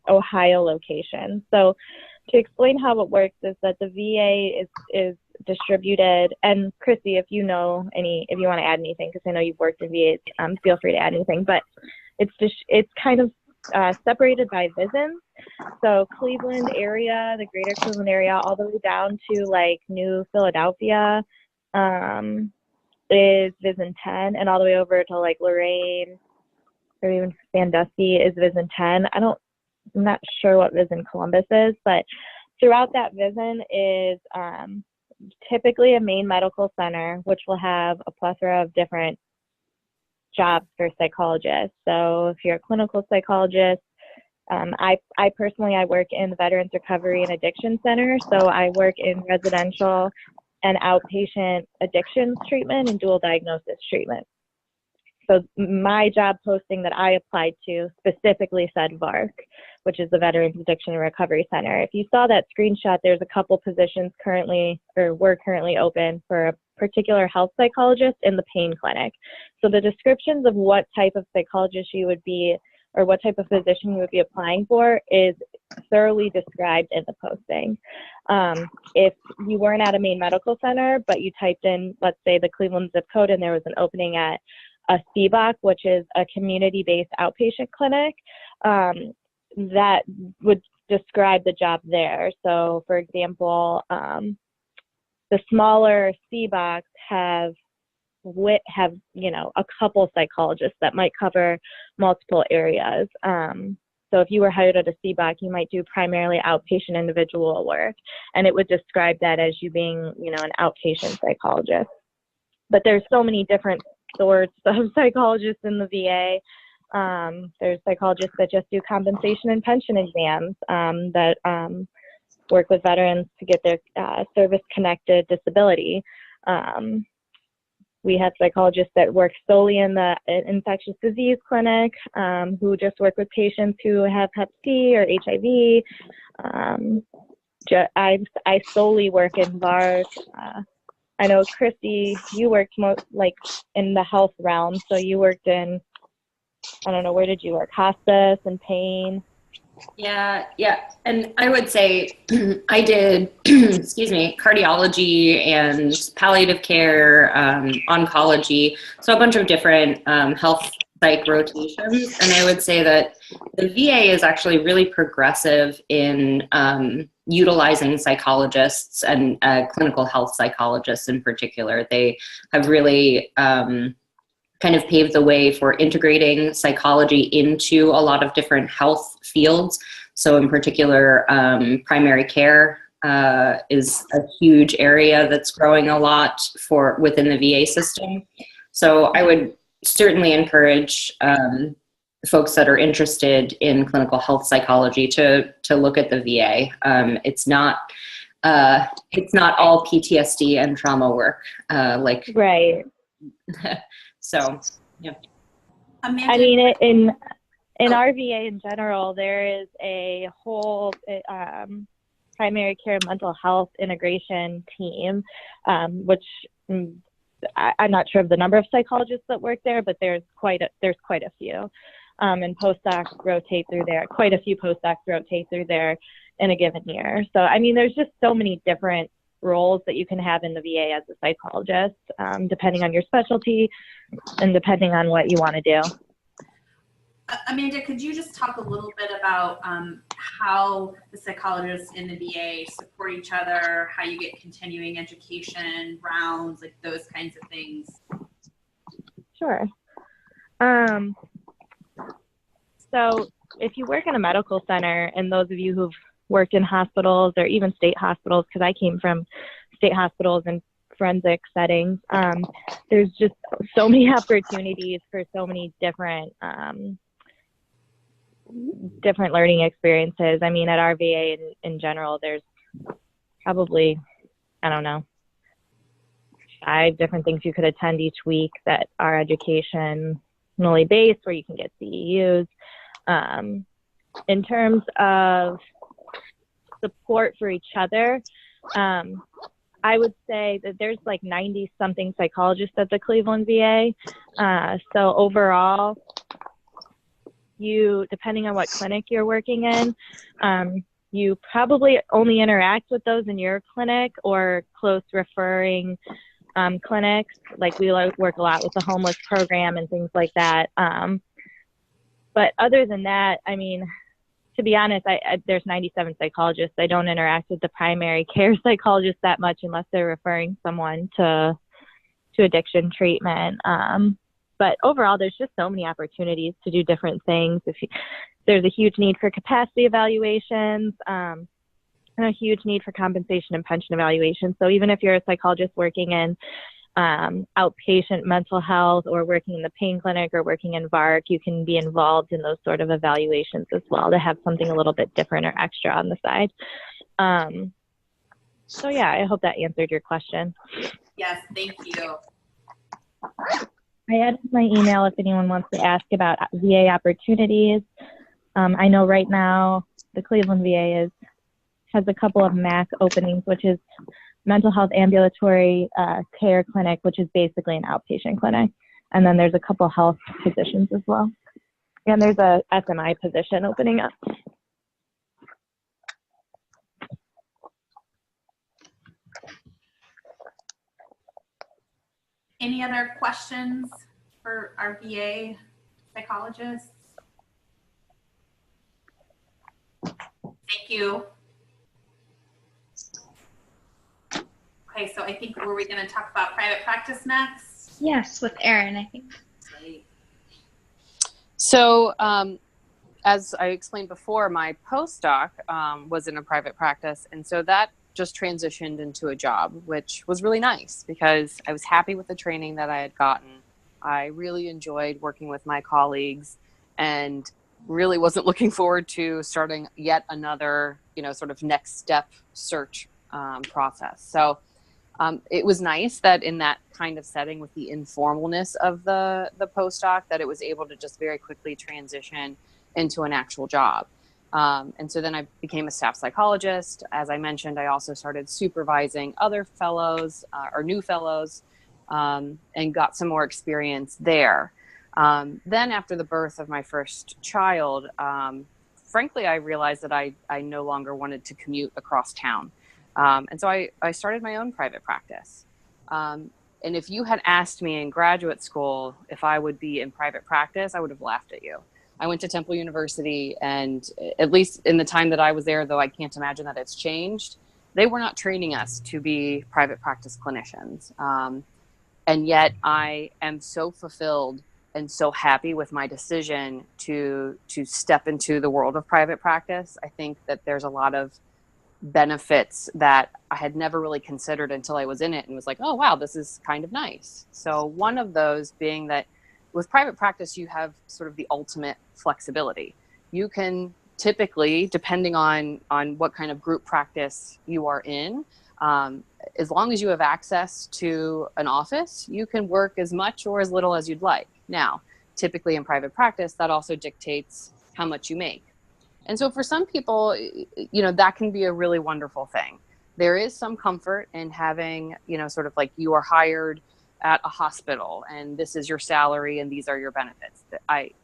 Ohio locations. So to explain how it works is that the VA is distributed, and Chrissy, if you want to add anything, because I know you've worked in VAs, feel free to add anything, but it's kind of separated by VISNs. So Cleveland area, the greater Cleveland area, all the way down to like New Philadelphia is VISN 10, and all the way over to like Lorain or even Sandusky is VISN 10. I'm not sure what VISN Columbus is, but throughout that VISN is typically a main medical center, which will have a plethora of different jobs for psychologists. So if you're a clinical psychologist, I personally work in the Veterans Recovery and Addiction Center. So I work in residential and outpatient addictions treatment and dual diagnosis treatment. So my job posting that I applied to specifically said VARC, which is the Veterans Addiction and Recovery Center. If you saw that screenshot, there's a couple positions were currently open for a particular health psychologist in the pain clinic. So the descriptions of what type of psychologist you would be or what type of position you would be applying for is thoroughly described in the posting. If you weren't at a main medical center, but you typed in, let's say, the Cleveland zip code and there was an opening at a CBOC, which is a community-based outpatient clinic, that would describe the job there. So, for example, the smaller CBOCs have a couple psychologists that might cover multiple areas. So if you were hired at a CBOC, you might do primarily outpatient individual work, and it would describe that as you being, an outpatient psychologist. But there's so many different sorts of psychologists in the VA. There's psychologists that just do compensation and pension exams, that work with veterans to get their service-connected disability. We have psychologists that work solely in the infectious disease clinic, who just work with patients who have Hep C or HIV. I solely work in VARC. I know, Christy, you worked in the health realm, so you worked in, I don't know, where did you work? Hospice and pain? Yeah. And I would say I did, cardiology and palliative care, oncology, so a bunch of different health psych rotations. And I would say that the VA is actually really progressive in utilizing psychologists and clinical health psychologists in particular. They have really kind of paved the way for integrating psychology into a lot of different health fields. So in particular, primary care is a huge area that's growing a lot within the VA system. So I would certainly encourage folks that are interested in clinical health psychology to look at the VA. It's not all PTSD and trauma work. Right. So, yeah. Amanda, I mean, in our VA in general, there is a whole primary care mental health integration team, which I'm not sure of the number of psychologists that work there, but there's quite a few. And postdocs rotate through there. Quite a few postdocs rotate through there in a given year. So, I mean, there's just so many different roles that you can have in the VA as a psychologist, depending on your specialty and depending on what you want to do. Amanda, could you just talk a little bit about how the psychologists in the VA support each other, how you get continuing education, rounds, like those kinds of things? Sure. So if you work in a medical center, and those of you who've worked in hospitals or even state hospitals, because I came from state hospitals and forensic settings, there's just so many opportunities for so many different learning experiences. I mean, at our VA in general, there's probably, I don't know, 5 different things you could attend each week that are educationally based, where you can get CEUs. In terms of support for each other, I would say that there's like 90-something psychologists at the Cleveland VA. So overall, depending on what clinic you're working in, you probably only interact with those in your clinic or close referring clinics. Like we work a lot with the homeless program and things like that. But other than that, I mean, to be honest, there's 97 psychologists. I don't interact with the primary care psychologist that much unless they're referring someone to addiction treatment. But overall, there's just so many opportunities to do different things. There's a huge need for capacity evaluations, and a huge need for compensation and pension evaluations. So even if you're a psychologist working in outpatient mental health, or working in the pain clinic, or working in VARC, you can be involved in those sort of evaluations as well to have something a little bit different or extra on the side. So yeah, I hope that answered your question. Yes, thank you. I added my email if anyone wants to ask about VA opportunities. I know right now the Cleveland VA has a couple of MAC openings, which is mental health ambulatory care clinic, which is basically an outpatient clinic. And then there's a couple health positions as well. And there's a SMI position opening up. Any other questions for our VA psychologists? Thank you. Okay, so I think, were we going to talk about private practice next? Yes, with Erin, I think. Great. So as I explained before, my postdoc was in a private practice. And so that just transitioned into a job, which was really nice because I was happy with the training that I had gotten. I really enjoyed working with my colleagues and really wasn't looking forward to starting yet another, sort of next step search process. So it was nice that in that kind of setting with the informalness of the postdoc, that it was able to just very quickly transition into an actual job. And so then I became a staff psychologist. As I mentioned, I also started supervising other fellows or new fellows and got some more experience there. Then after the birth of my first child, frankly, I realized that I no longer wanted to commute across town. And so I started my own private practice. And if you had asked me in graduate school if I would be in private practice, I would have laughed at you. I went to Temple University, and at least in the time that I was there, though I can't imagine that it's changed, they were not training us to be private practice clinicians. And yet I am so fulfilled and so happy with my decision to step into the world of private practice. I think that there's a lot of benefits that I had never really considered until I was in it and was like, oh, wow, this is kind of nice. So one of those being that with private practice, you have sort of the ultimate flexibility. You can typically, depending on what kind of group practice you are in, as long as you have access to an office, you can work as much or as little as you'd like. Now, typically in private practice, that also dictates how much you make. And so for some people, that can be a really wonderful thing. There is some comfort in having, sort of like you are hired at a hospital and this is your salary and these are your benefits.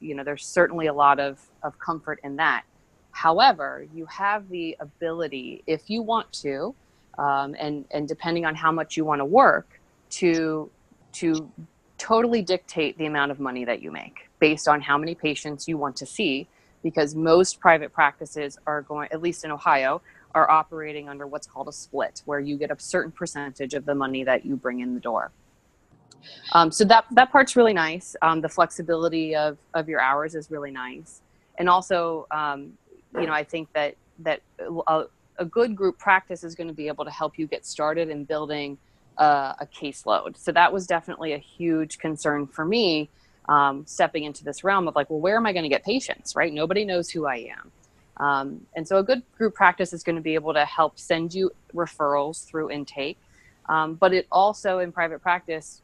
There's certainly a lot of comfort in that. However, you have the ability, if you want to, and depending on how much you want to work, to totally dictate the amount of money that you make based on how many patients you want to see, because most private practices are going, at least in Ohio, are operating under what's called a split, where you get a certain percentage of the money that you bring in the door. So that part's really nice. The flexibility of your hours is really nice. And also, I think that a good group practice is going to be able to help you get started in building a caseload. So that was definitely a huge concern for me, stepping into this realm of like, well, where am I going to get patients, right? Nobody knows who I am. And so a good group practice is going to be able to help send you referrals through intake. But it also, in private practice,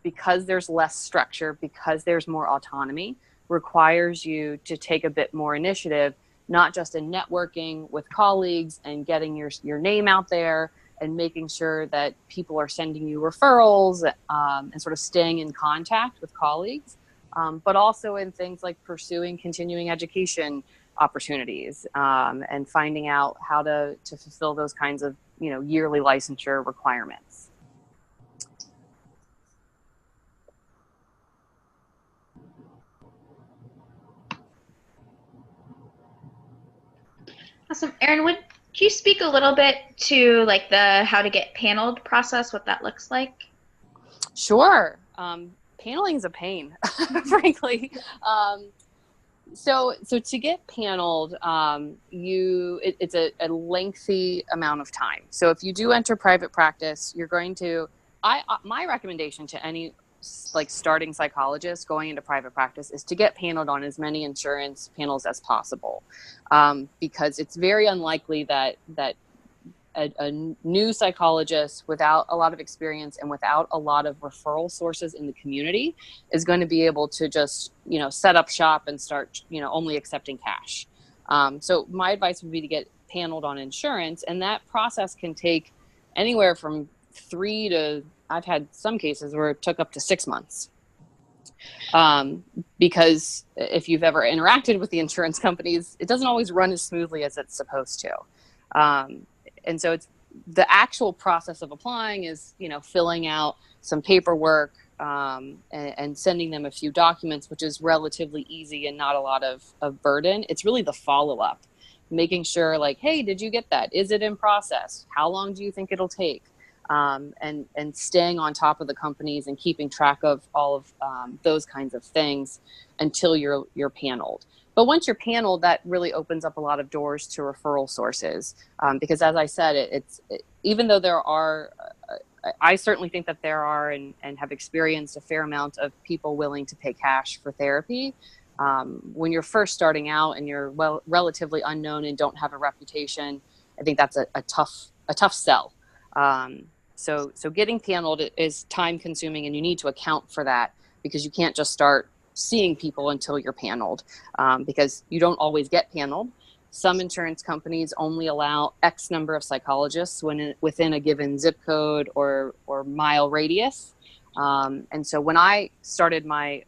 because there's less structure, because there's more autonomy, requires you to take a bit more initiative, not just in networking with colleagues and getting your name out there and making sure that people are sending you referrals, and sort of staying in contact with colleagues, but also in things like pursuing continuing education opportunities, and finding out how to fulfill those kinds of yearly licensure requirements. Awesome. Erin, would you speak a little bit to like the how to get paneled process, what that looks like? Sure. Paneling is a pain, frankly. So to get paneled, it's a lengthy amount of time. So if you do enter private practice, you're going to, my recommendation to any like starting psychologist going into private practice is to get paneled on as many insurance panels as possible, because it's very unlikely that a new psychologist without a lot of experience and without a lot of referral sources in the community is going to be able to just, set up shop and start, only accepting cash. So my advice would be to get paneled on insurance, and that process can take anywhere from 3 to, I've had some cases where it took up to 6 months. Because if you've ever interacted with the insurance companies, it doesn't always run as smoothly as it's supposed to. And so it's the actual process of applying is, filling out some paperwork, and sending them a few documents, which is relatively easy and not a lot of burden. It's really the follow-up, making sure like, hey, did you get that? Is it in process? How long do you think it'll take? And staying on top of the companies and keeping track of all of those kinds of things until you're paneled. But once you're paneled, that really opens up a lot of doors to referral sources, because as I said, even though there are, I certainly think that there are and have experienced a fair amount of people willing to pay cash for therapy. When you're first starting out and you're relatively unknown and don't have a reputation, I think that's a tough sell. So getting paneled is time consuming, and you need to account for that because you can't just start seeing people until you're paneled, because you don't always get paneled. Some insurance companies only allow X number of psychologists within a given zip code or mile radius. And so when I started my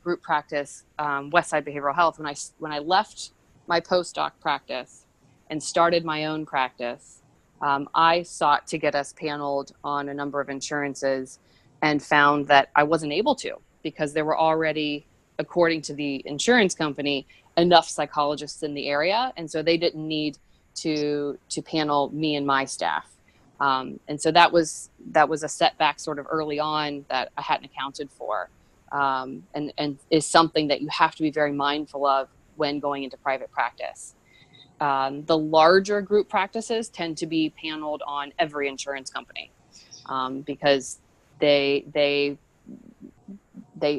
group practice, Westside Behavioral Health, when I left my postdoc practice and started my own practice, I sought to get us paneled on a number of insurances and found that I wasn't able to, because there were already, according to the insurance company, enough psychologists in the area. And so they didn't need to panel me and my staff. And so that was a setback sort of early on that I hadn't accounted for, and is something that you have to be very mindful of when going into private practice. The larger group practices tend to be paneled on every insurance company, because they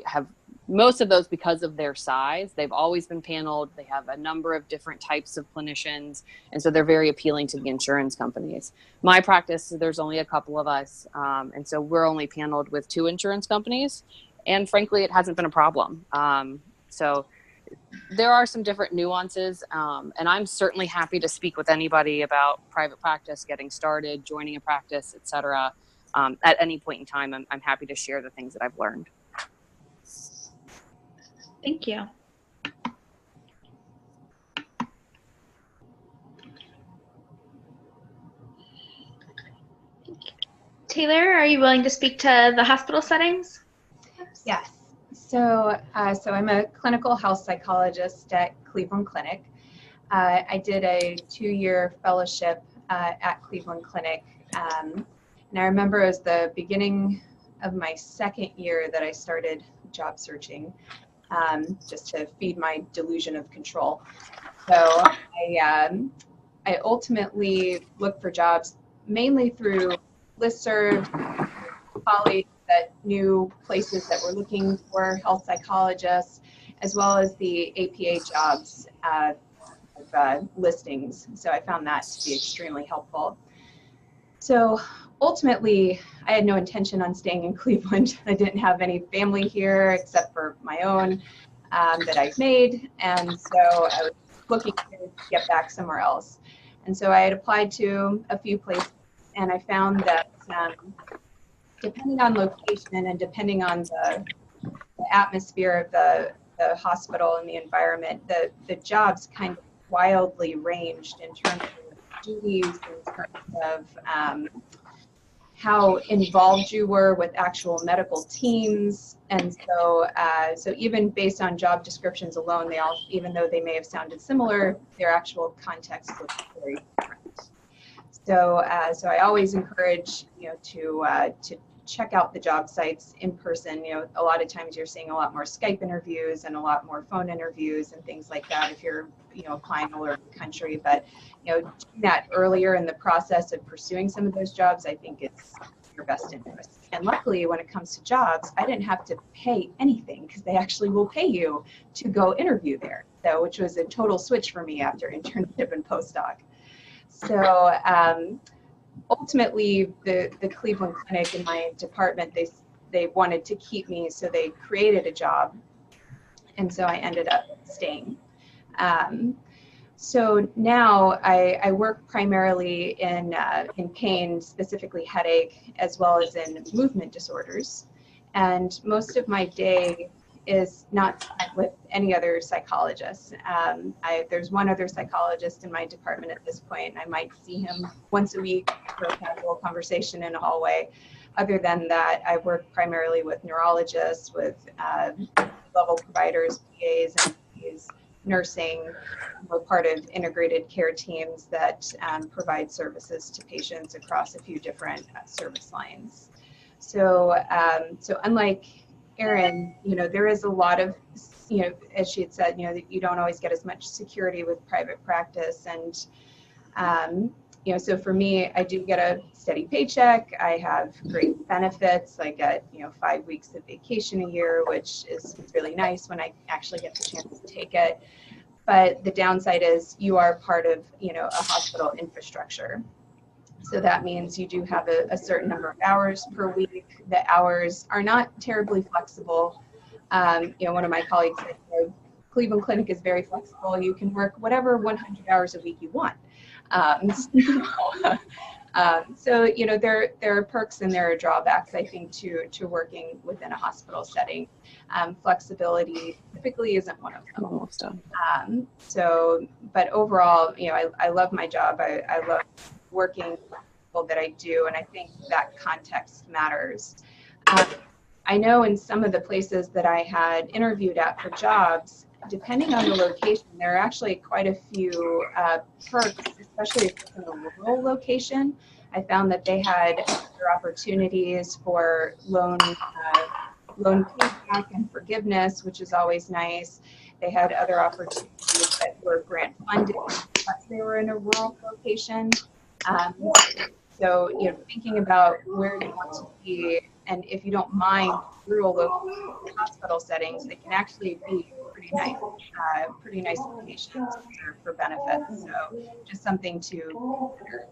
have most of those, because of their size, they've always been paneled. They have a number of different types of clinicians, and so they're very appealing to the insurance companies. My practice, there's only a couple of us, and so we're only paneled with 2 insurance companies, and frankly, it hasn't been a problem. So there are some different nuances, and I'm certainly happy to speak with anybody about private practice, getting started, joining a practice, etc. At any point in time. I'm happy to share the things that I've learned. Thank you. Taylor, are you willing to speak to the hospital settings? Yes. So I'm a clinical health psychologist at Cleveland Clinic. I did a 2-year fellowship at Cleveland Clinic. And I remember it was the beginning of my 2nd year that I started job searching. just to feed my delusion of control. So I ultimately looked for jobs mainly through listserv, colleagues that knew places that were looking for health psychologists, as well as the APA jobs listings. So I found that to be extremely helpful. So ultimately, I had no intention on staying in Cleveland. I didn't have any family here except for my own that I've made. And so I was looking to get back somewhere else. And so I had applied to a few places, and I found that depending on location and depending on the atmosphere of the hospital and the environment, the jobs kind of wildly ranged in terms of duties, in terms of how involved you were with actual medical teams. And so so even based on job descriptions alone, they all, even though they may have sounded similar, their actual context was very different. So so I always encourage, to check out the job sites in person. A lot of times you're seeing a lot more Skype interviews and a lot more phone interviews and things like that if you're applying all over the country. But doing that earlier in the process of pursuing some of those jobs, I think it's your best interest. And luckily, when it comes to jobs, I didn't have to pay anything because they actually will pay you to go interview there. So, which was a total switch for me after internship and postdoc. So ultimately, the Cleveland Clinic in my department, they wanted to keep me, so they created a job, and so I ended up staying. So now I work primarily in pain, specifically headache, as well as in movement disorders. And most of my day is not spent with any other psychologist. There's one other psychologist in my department at this point, and I might see him once a week for a casual conversation in a hallway. Other than that, I work primarily with neurologists, with level providers, PAs, and PAs, nursing. We're part of integrated care teams that provide services to patients across a few different service lines. So, so unlike Erin, there is a lot of, as she had said, that you don't always get as much security with private practice. And, so for me, I do get a steady paycheck. I have great benefits. I get, 5 weeks of vacation a year, which is really nice when I actually get the chance to take it. But the downside is you are part of, a hospital infrastructure. So that means you do have a certain number of hours per week. The hours are not terribly flexible. One of my colleagues said, Cleveland Clinic is very flexible. You can work whatever 100 hours a week you want. So there are perks and there are drawbacks, I think, to working within a hospital setting. Flexibility typically isn't one of them. Almost done. So, but overall, I love my job. I love working with people that I do, and I think that context matters. I know in some of the places that I had interviewed at for jobs, depending on the location, there are actually quite a few perks, especially if it's in a rural location. I found that they had other opportunities for loan payback and forgiveness, which is always nice. They had other opportunities that were grant funded because they were in a rural location. So, thinking about where you want to be, and if you don't mind rural hospital settings, they can actually be pretty nice locations for benefits. So, just something to consider.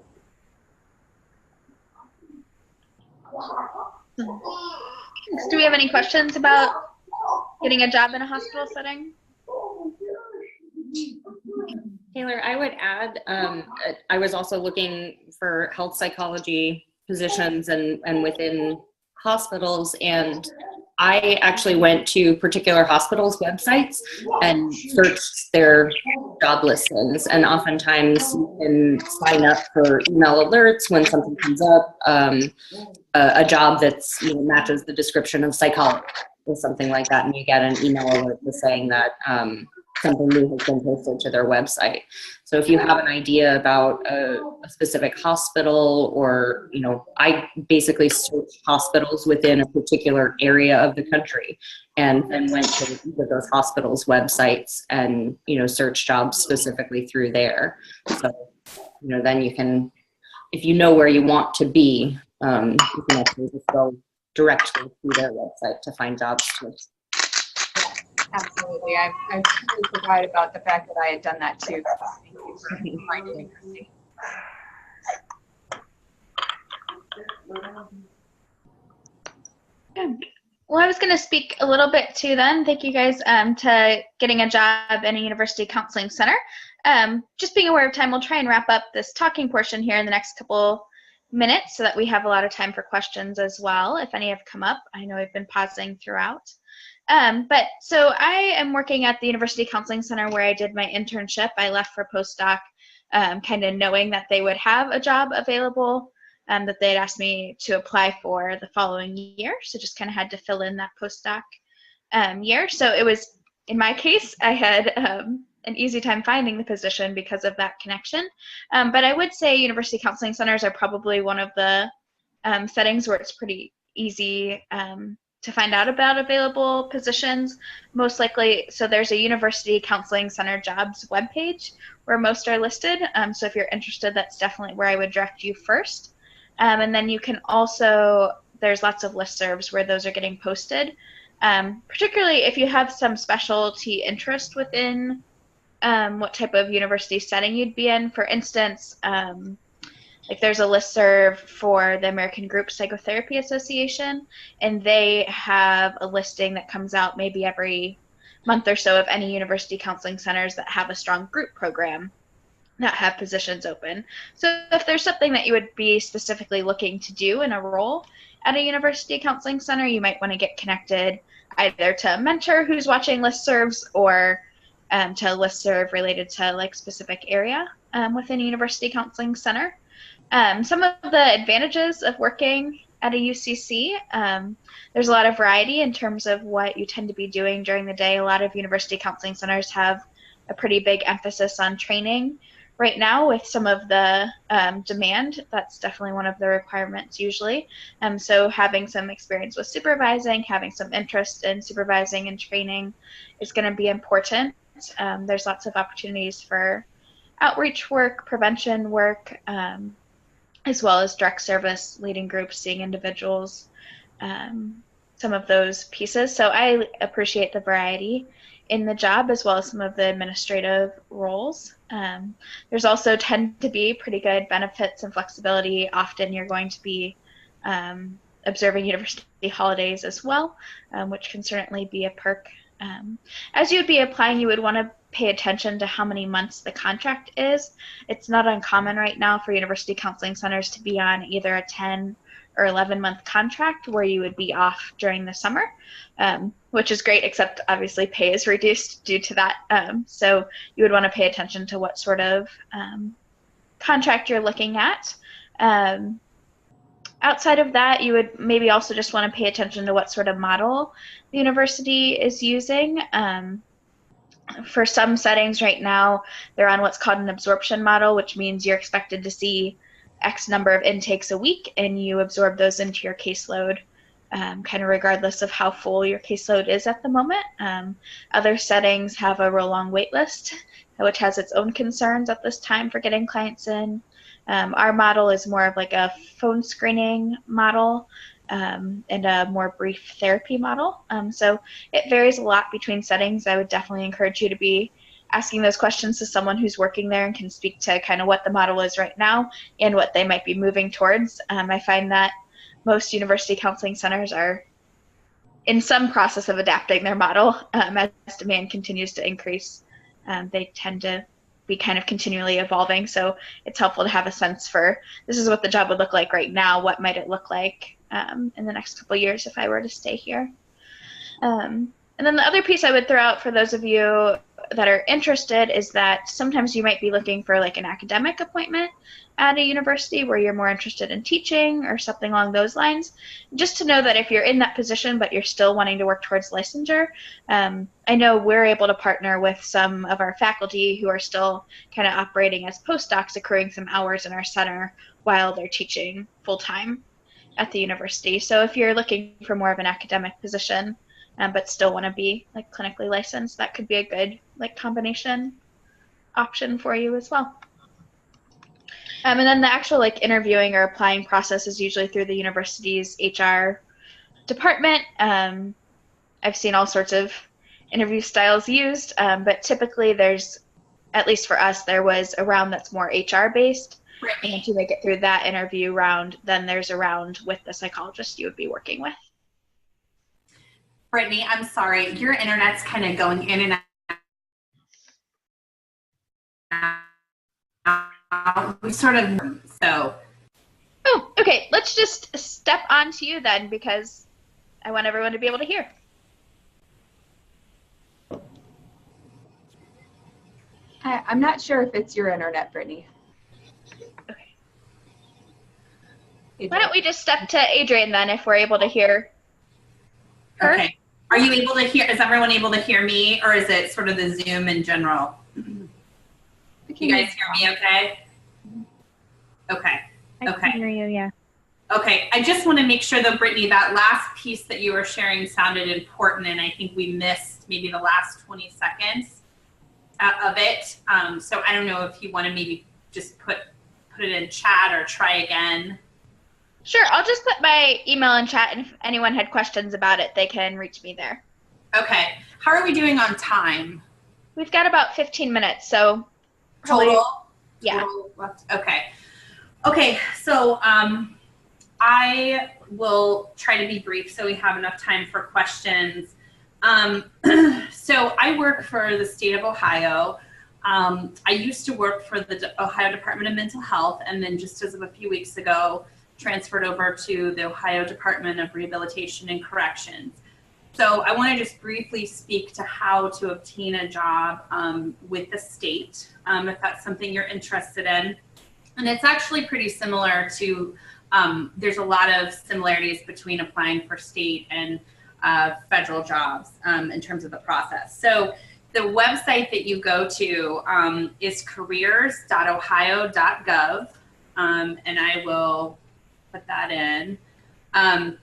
Do we have any questions about getting a job in a hospital setting? Taylor, I would add, I was also looking for health psychology positions and within hospitals, and I actually went to particular hospitals' websites and searched their job listings, and oftentimes you can sign up for email alerts when something comes up, a job that's matches the description of psychologist or something like that, and you get an email alert saying that something new has been posted to their website. So if you have an idea about a specific hospital, or, you know, I basically searched hospitals within a particular area of the country and then went to each of those hospitals' websites and, you know, search jobs specifically through there. So, you know, then you can, if you know where you want to be, you can actually just go directly to their website to find jobs too. Absolutely. I totally forgot about the fact that I had done that too. Thank you for reminding me, Christy. Good. Well, I was going to speak a little bit too then. Thank you guys to getting a job in a university counseling center. Just being aware of time, we'll try and wrap up this talking portion here in the next couple minutes so that we have a lot of time for questions as well, if any have come up. I know I've been pausing throughout. But so I am working at the University Counseling Center where I did my internship. I left for postdoc kind of knowing that they would have a job available that they'd asked me to apply for the following year. So just kind of had to fill in that postdoc year. So it was, in my case, I had an easy time finding the position because of that connection. But I would say university counseling centers are probably one of the settings where it's pretty easy to find out about available positions, most likely. So there's a University Counseling Center jobs webpage where most are listed. So if you're interested, that's definitely where I would direct you first. And then you can also, there's lots of listservs where those are getting posted, particularly if you have some specialty interest within what type of university setting you'd be in. For instance, like there's a listserv for the American Group Psychotherapy Association, and they have a listing that comes out maybe every month or so of any university counseling centers that have a strong group program that have positions open. So if there's something that you would be specifically looking to do in a role at a university counseling center, you might want to get connected either to a mentor who's watching listservs or to a listserv related to like specific area within a university counseling center. Some of the advantages of working at a UCC, there's a lot of variety in terms of what you tend to be doing during the day. A lot of university counseling centers have a pretty big emphasis on training right now with some of the demand. That's definitely one of the requirements usually. So having some experience with supervising, having some interest in supervising and training is going to be important. There's lots of opportunities for outreach work, prevention work, as well as direct service, leading groups, seeing individuals, some of those pieces. So I appreciate the variety in the job as well as some of the administrative roles. There's also tend to be pretty good benefits and flexibility. Often you're going to be observing university holidays as well, which can certainly be a perk. As you would be applying, you would want to pay attention to how many months the contract is. It's not uncommon right now for university counseling centers to be on either a 10 or 11-month contract where you would be off during the summer, which is great, except obviously pay is reduced due to that. So you would want to pay attention to what sort of contract you're looking at. Outside of that, you would maybe also just want to pay attention to what sort of model the university is using. For some settings right now, they're on what's called an absorption model, which means you're expected to see X number of intakes a week, and you absorb those into your caseload, kind of regardless of how full your caseload is at the moment. Other settings have a real-long wait list, which has its own concerns at this time for getting clients in. Our model is more of like a phone screening model and a more brief therapy model. So it varies a lot between settings. I would definitely encourage you to be asking those questions to someone who's working there and can speak to kind of what the model is right now and what they might be moving towards. I find that most university counseling centers are in some process of adapting their model as demand continues to increase. They tend to be kind of continually evolving, so it's helpful to have a sense for this is what the job would look like right now, what might it look like in the next couple of years if I were to stay here. And then the other piece I would throw out for those of you that are interested is that sometimes you might be looking for like an academic appointment at a university where you're more interested in teaching or something along those lines. Just to know that if you're in that position but you're still wanting to work towards licensure, I know we're able to partner with some of our faculty who are still kind of operating as postdocs, accruing some hours in our center while they're teaching full-time at the university. So if you're looking for more of an academic position, but still want to be like clinically licensed, that could be a good like combination option for you as well. And then the actual like interviewing or applying process is usually through the university's HR department. I've seen all sorts of interview styles used, but typically there's, at least for us, there was a round that's more HR based. Right. And to make it through that interview round, then there's a round with the psychologist you would be working with. Brittany, I'm sorry, your internet's kind of going in and out. We sort of, so. Oh, okay. Let's just step on to you then, because I want everyone to be able to hear. I'm not sure if it's your internet, Brittany. Okay. Adrian. Why don't we just step to Adrian then, if we're able to hear her? Okay. Are you able to hear, is everyone able to hear me, or is it sort of the Zoom in general? You guys hear me okay? Okay. I can hear you, yeah. Okay, I just want to make sure though, Brittany, that last piece that you were sharing sounded important, and I think we missed maybe the last 20 seconds of it. So I don't know if you want to maybe just put it in chat or try again. Sure, I'll just put my email in chat, and if anyone had questions about it, they can reach me there. Okay, how are we doing on time? We've got about 15 minutes, so probably, Total? yeah. Total left. Okay. Okay, so I will try to be brief so we have enough time for questions. So I work for the state of Ohio. I used to work for the Ohio Department of Mental Health, and then just as of a few weeks ago, transferred over to the Ohio Department of Rehabilitation and Corrections. So I want to just briefly speak to how to obtain a job with the state, if that's something you're interested in. And it's actually pretty similar to, there's a lot of similarities between applying for state and federal jobs in terms of the process. So the website that you go to is careers.ohio.gov, and I will put that in. And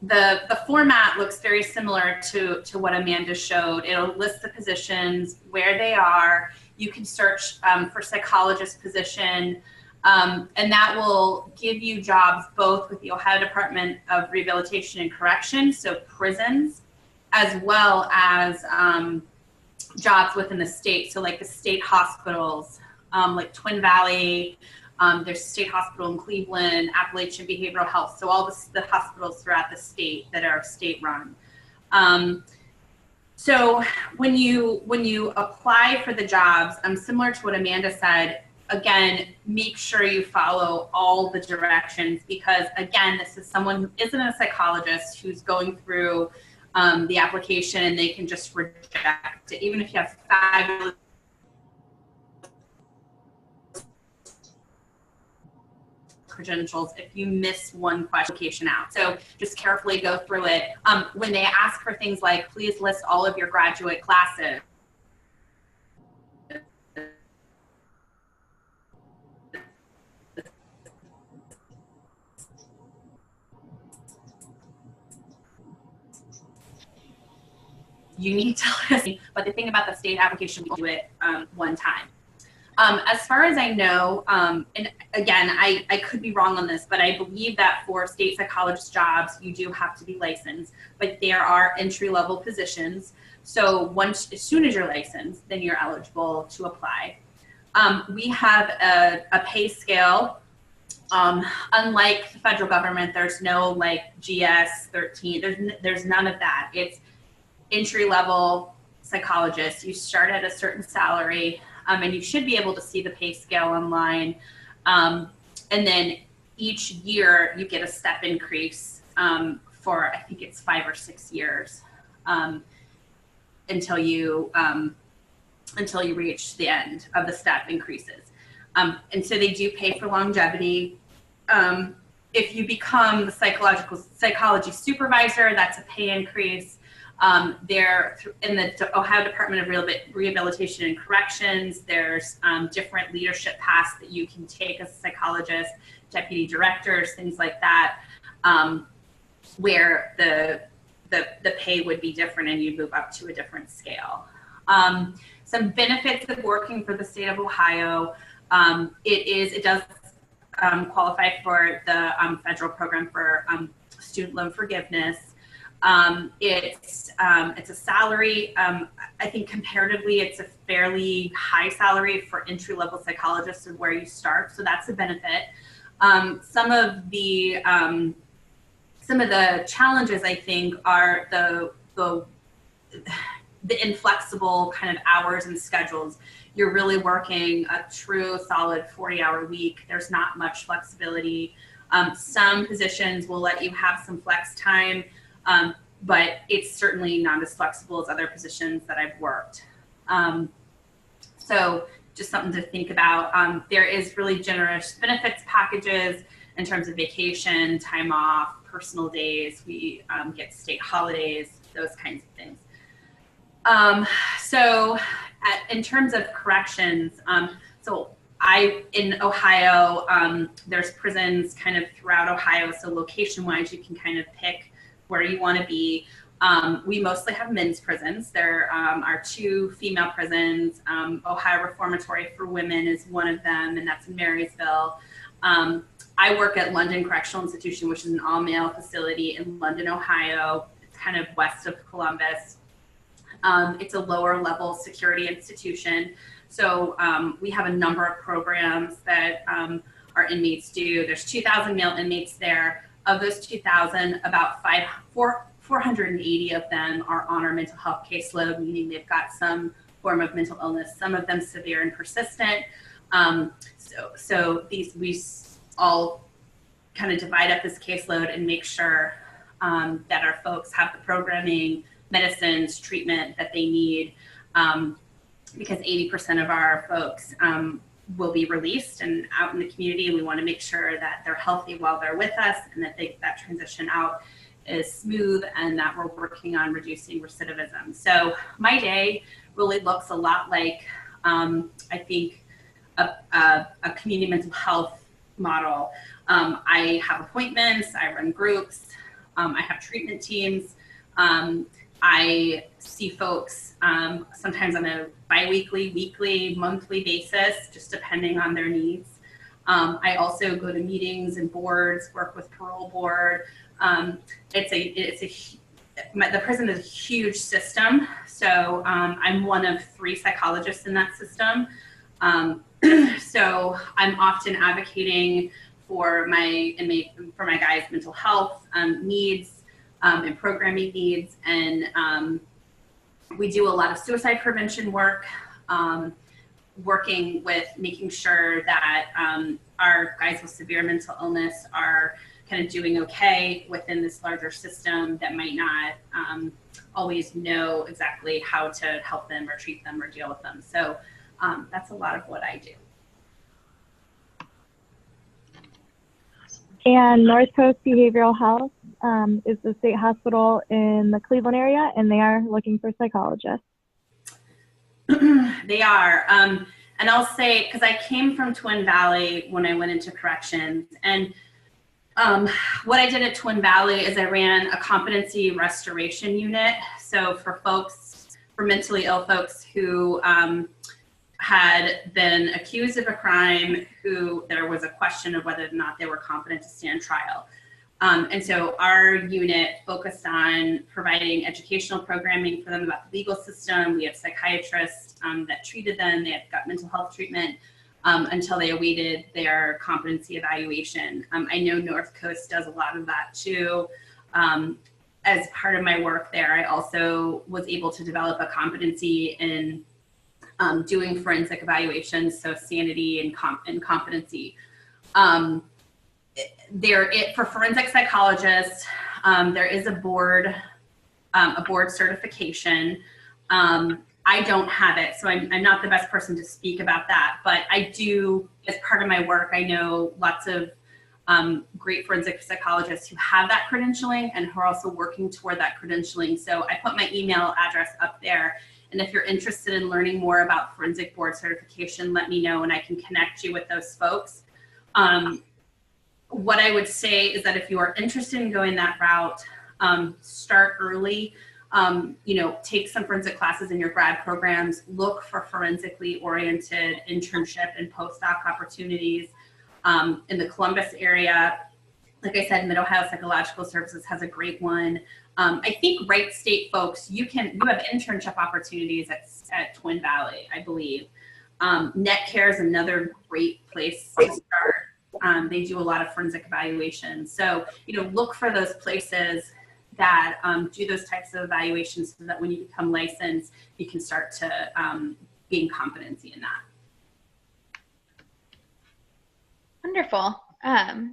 the format looks very similar to what Amanda showed. It'll list the positions, where they are. You can search for psychologist position, and that will give you jobs both with the Ohio Department of Rehabilitation and Correction, so prisons, as well as jobs within the state. So like the state hospitals, like Twin Valley, there's a state hospital in Cleveland, Appalachian Behavioral Health. So all the hospitals throughout the state that are state run. So when you apply for the jobs, similar to what Amanda said, again, make sure you follow all the directions, because again, this is someone who isn't a psychologist who's going through the application, and they can just reject it. Even if you have fabulous credentials, if you miss one question out. So just carefully go through it. When they ask for things like, please list all of your graduate classes, you need to listen. But the thing about the state application, we do it one time. As far as I know, and again, I could be wrong on this, but I believe that for state psychologist jobs, you do have to be licensed, but there are entry-level positions. So as soon as you're licensed, then you're eligible to apply. We have a pay scale. Unlike the federal government, there's no like GS 13, there's none of that. It's entry-level psychologist. You start at a certain salary. And you should be able to see the pay scale online. And then each year you get a step increase for, I think it's 5 or 6 years until you reach the end of the step increases. And so they do pay for longevity. If you become the psychology supervisor, that's a pay increase. There, in the Ohio Department of Rehabilitation and Corrections, there's different leadership paths that you can take as a psychologist, deputy directors, things like that, where the pay would be different and you move up to a different scale. Some benefits of working for the state of Ohio, it does qualify for the federal program for student loan forgiveness. It's a salary. I think comparatively, it's a fairly high salary for entry-level psychologists of where you start, so that's a benefit. Some of the challenges, I think, are the inflexible kind of hours and schedules. You're really working a true solid 40-hour week. There's not much flexibility. Some positions will let you have some flex time, but it's certainly not as flexible as other positions that I've worked. So just something to think about. There is really generous benefits packages in terms of vacation, time off, personal days. We get state holidays, those kinds of things. In terms of corrections, in Ohio, there's prisons kind of throughout Ohio, so location-wise, you can kind of pick where you want to be. We mostly have men's prisons. There are 2 female prisons. Ohio Reformatory for Women is one of them, and that's in Marysville. I work at London Correctional Institution, which is an all-male facility in London, Ohio. It's kind of west of Columbus. It's a lower level security institution. So we have a number of programs that our inmates do. There's 2,000 male inmates there. Of those 2,000, about 480 of them are on our mental health caseload, meaning they've got some form of mental illness, some of them severe and persistent. So we all kind of divide up this caseload and make sure that our folks have the programming, medicines, treatment that they need, because 80% of our folks will be released and out in the community. We want to make sure that they're healthy while they're with us and that that transition out is smooth and that we're working on reducing recidivism. So my day really looks a lot like, I think, a community mental health model. I have appointments, I run groups, I have treatment teams. I see folks sometimes on a bi-weekly, weekly, monthly basis, just depending on their needs. I also go to meetings and boards, work with parole board. The prison is a huge system, so I'm one of 3 psychologists in that system. So I'm often advocating for my guys' mental health needs. And programming needs, and we do a lot of suicide prevention work, working with making sure that our guys with severe mental illness are kind of doing okay within this larger system that might not always know exactly how to help them or treat them or deal with them. So that's a lot of what I do. And North Coast Behavioral Health is the state hospital in the Cleveland area, and they are looking for psychologists. They are. And I'll say, because I came from Twin Valley when I went into corrections, and what I did at Twin Valley is I ran a competency restoration unit. So for mentally ill folks who had been accused of a crime, who there was a question of whether or not they were competent to stand trial. And so our unit focused on providing educational programming for them about the legal system. We have psychiatrists that treated them. They had got mental health treatment until they awaited their competency evaluation. I know North Coast does a lot of that too. As part of my work there, I also was able to develop a competency in doing forensic evaluations, so sanity and competency. For forensic psychologists, there is a board certification. I don't have it, so I'm not the best person to speak about that. But I do, as part of my work, I know lots of great forensic psychologists who have that credentialing and who are also working toward that credentialing. So I put my email address up there. And if you're interested in learning more about forensic board certification, let me know and I can connect you with those folks. What I would say is that if you are interested in going that route, start early. Take some forensic classes in your grad programs, look for forensically oriented internship and postdoc opportunities in the Columbus area. Like I said, Mid-Ohio Psychological Services has a great one. I think Wright State folks, you have internship opportunities at Twin Valley, I believe. NetCare is another great place to start. They do a lot of forensic evaluations. So, look for those places that do those types of evaluations so that when you become licensed, you can start to gain competency in that. Wonderful.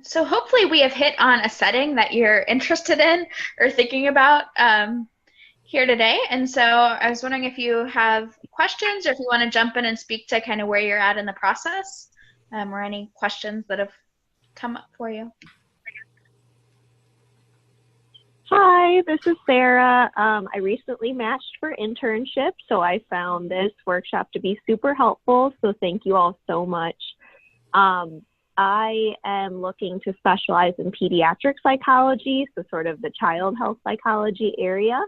So hopefully we have hit on a setting that you're interested in or thinking about here today. And so I was wondering if you have questions or if you want to jump in and speak to kind of where you're at in the process or any questions that have come up for you. Hi, this is Sarah. I recently matched for internship, so I found this workshop to be super helpful. So thank you all so much. I am looking to specialize in pediatric psychology, so sort of the child health psychology area.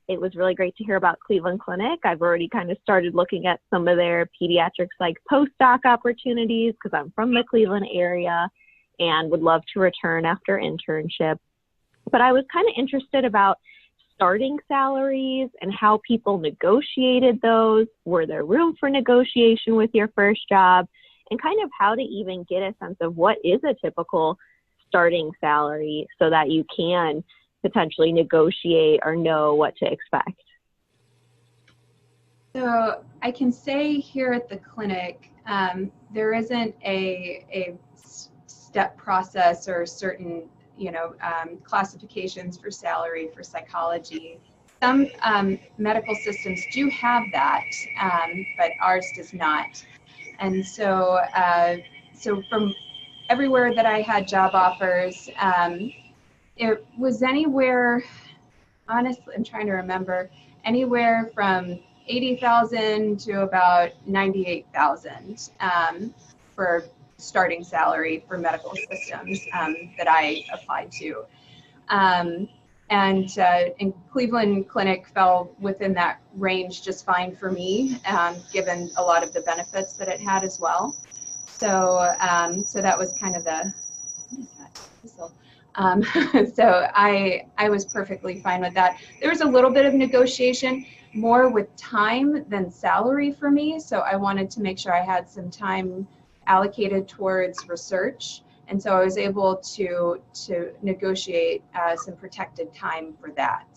It was really great to hear about Cleveland Clinic. I've already kind of started looking at some of their pediatric psych postdoc opportunities because I'm from the Cleveland area and would love to return after internship. But I was kind of interested about starting salaries and how people negotiated those. Were there room for negotiation with your first job? And kind of how to even get a sense of what is a typical starting salary so that you can potentially negotiate or know what to expect. So I can say here at the clinic, there isn't a step process or certain classifications for salary for psychology. Some medical systems do have that, but ours does not. And so, from everywhere that I had job offers, it was anywhere, honestly, I'm trying to remember, anywhere from 80,000 to about 98,000 for starting salary for medical systems that I applied to. And Cleveland Clinic fell within that range just fine for me, given a lot of the benefits that it had as well. So so that was kind of the, so I was perfectly fine with that. There was a little bit of negotiation, more with time than salary for me. So I wanted to make sure I had some time allocated towards research. And so I was able to negotiate some protected time for that.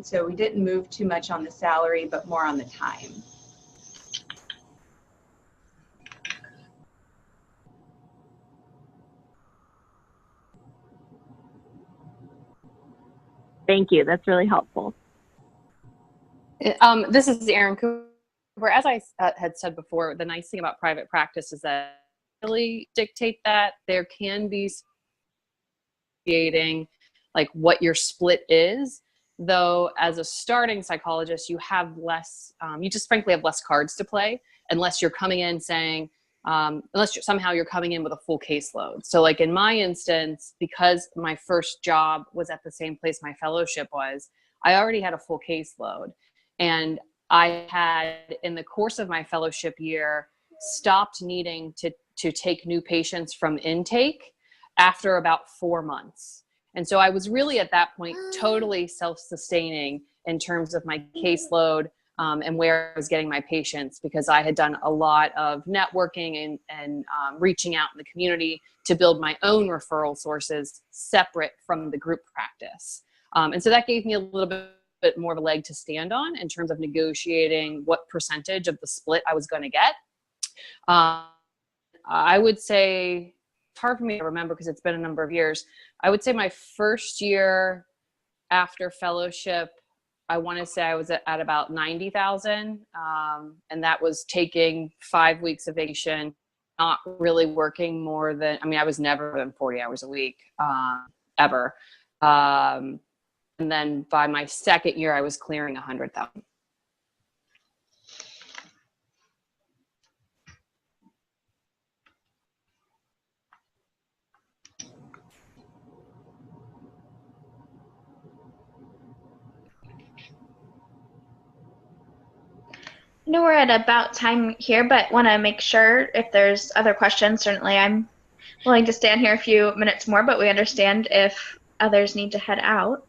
So we didn't move too much on the salary, but more on the time. Thank you. That's really helpful. This is Erin Cooper. As I had said before, the nice thing about private practice is that really dictate that there can be creating like what your split is, though as a starting psychologist you have less you just frankly have less cards to play unless you're coming in saying somehow you're coming in with a full caseload. So like in my instance, because my first job was at the same place my fellowship was, I already had a full caseload, and I had in the course of my fellowship year stopped needing to take new patients from intake after about 4 months. And so I was really at that point totally self-sustaining in terms of my caseload and where I was getting my patients, because I had done a lot of networking and reaching out in the community to build my own referral sources separate from the group practice. And so that gave me a little bit more of a leg to stand on in terms of negotiating what percentage of the split I was going to get. I would say, it's hard for me to remember because it's been a number of years. I would say my first year after fellowship, I want to say I was at about 90,000. And that was taking 5 weeks of vacation, not really working more than, I mean, I was never more than 40 hours a week, ever. And then by my second year, I was clearing 100,000. I know we're at about time here, but want to make sure if there's other questions, certainly I'm willing to stand here a few minutes more, but we understand if others need to head out.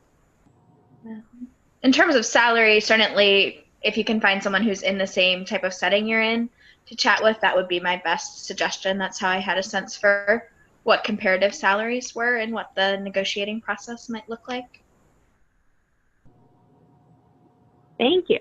In terms of salary, certainly if you can find someone who's in the same type of setting you're in to chat with, that would be my best suggestion. That's how I had a sense for what comparative salaries were and what the negotiating process might look like. Thank you.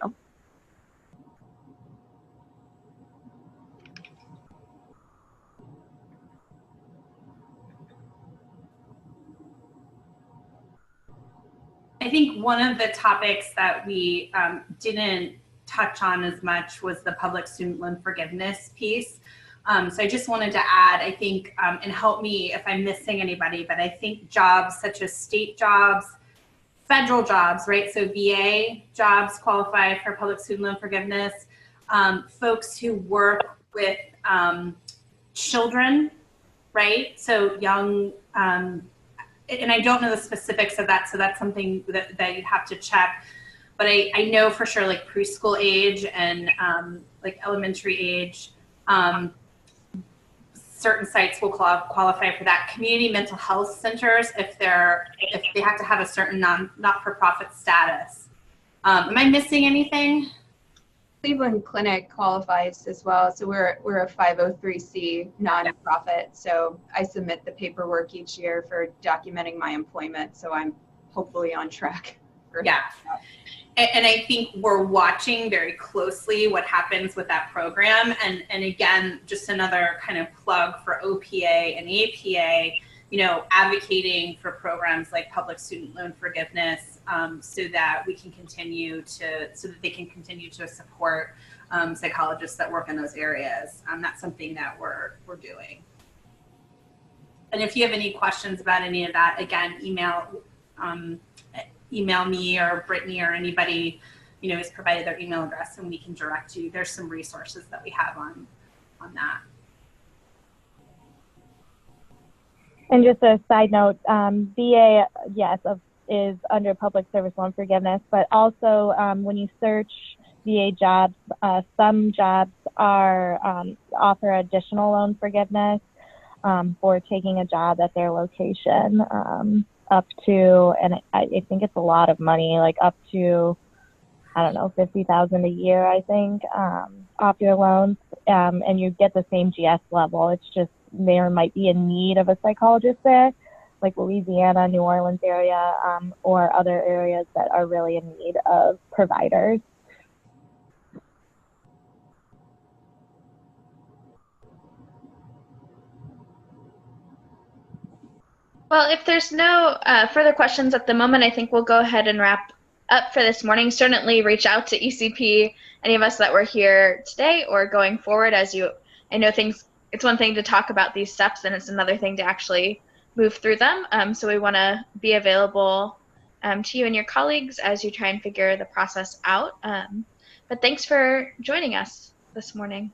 I think one of the topics that we didn't touch on as much was the public student loan forgiveness piece. So I just wanted to add, I think, and help me if I'm missing anybody, but I think jobs such as state jobs, federal jobs, right? So VA jobs qualify for public student loan forgiveness. Folks who work with children, right? So young, and I don't know the specifics of that, so that's something that you'd have to check. But I know for sure, like preschool age and like elementary age, certain sites will qualify for that. Community mental health centers, if they have to have a certain not-for-profit status. Am I missing anything? Cleveland Clinic qualifies as well. So we're a 503c nonprofit. So I submit the paperwork each year for documenting my employment. So I'm hopefully on track. Yeah. And I think we're watching very closely what happens with that program. And again, just another kind of plug for OPA and APA, you know, advocating for programs like public student loan forgiveness, so that we can continue to, so that they can continue to support psychologists that work in those areas. That's something that we're doing. And if you have any questions about any of that, again, email me or Brittany or anybody, you know, who's provided their email address, and we can direct you. There's some resources that we have on that. And just a side note, VA, yes, is under public service loan forgiveness, but also when you search VA jobs, some jobs are offer additional loan forgiveness for taking a job at their location, up to, and I think it's a lot of money, like up to, I don't know, $50,000 a year, I think, off your loans, and you get the same GS level. It's just there might be a need of a psychologist there, like Louisiana, New Orleans area, or other areas that are really in need of providers. Well, if there's no further questions at the moment, I think we'll go ahead and wrap up for this morning. Certainly reach out to ECP, any of us that were here today or going forward, I know it's one thing to talk about these steps and it's another thing to actually move through them. So we want to be available to you and your colleagues as you try and figure the process out. But thanks for joining us this morning.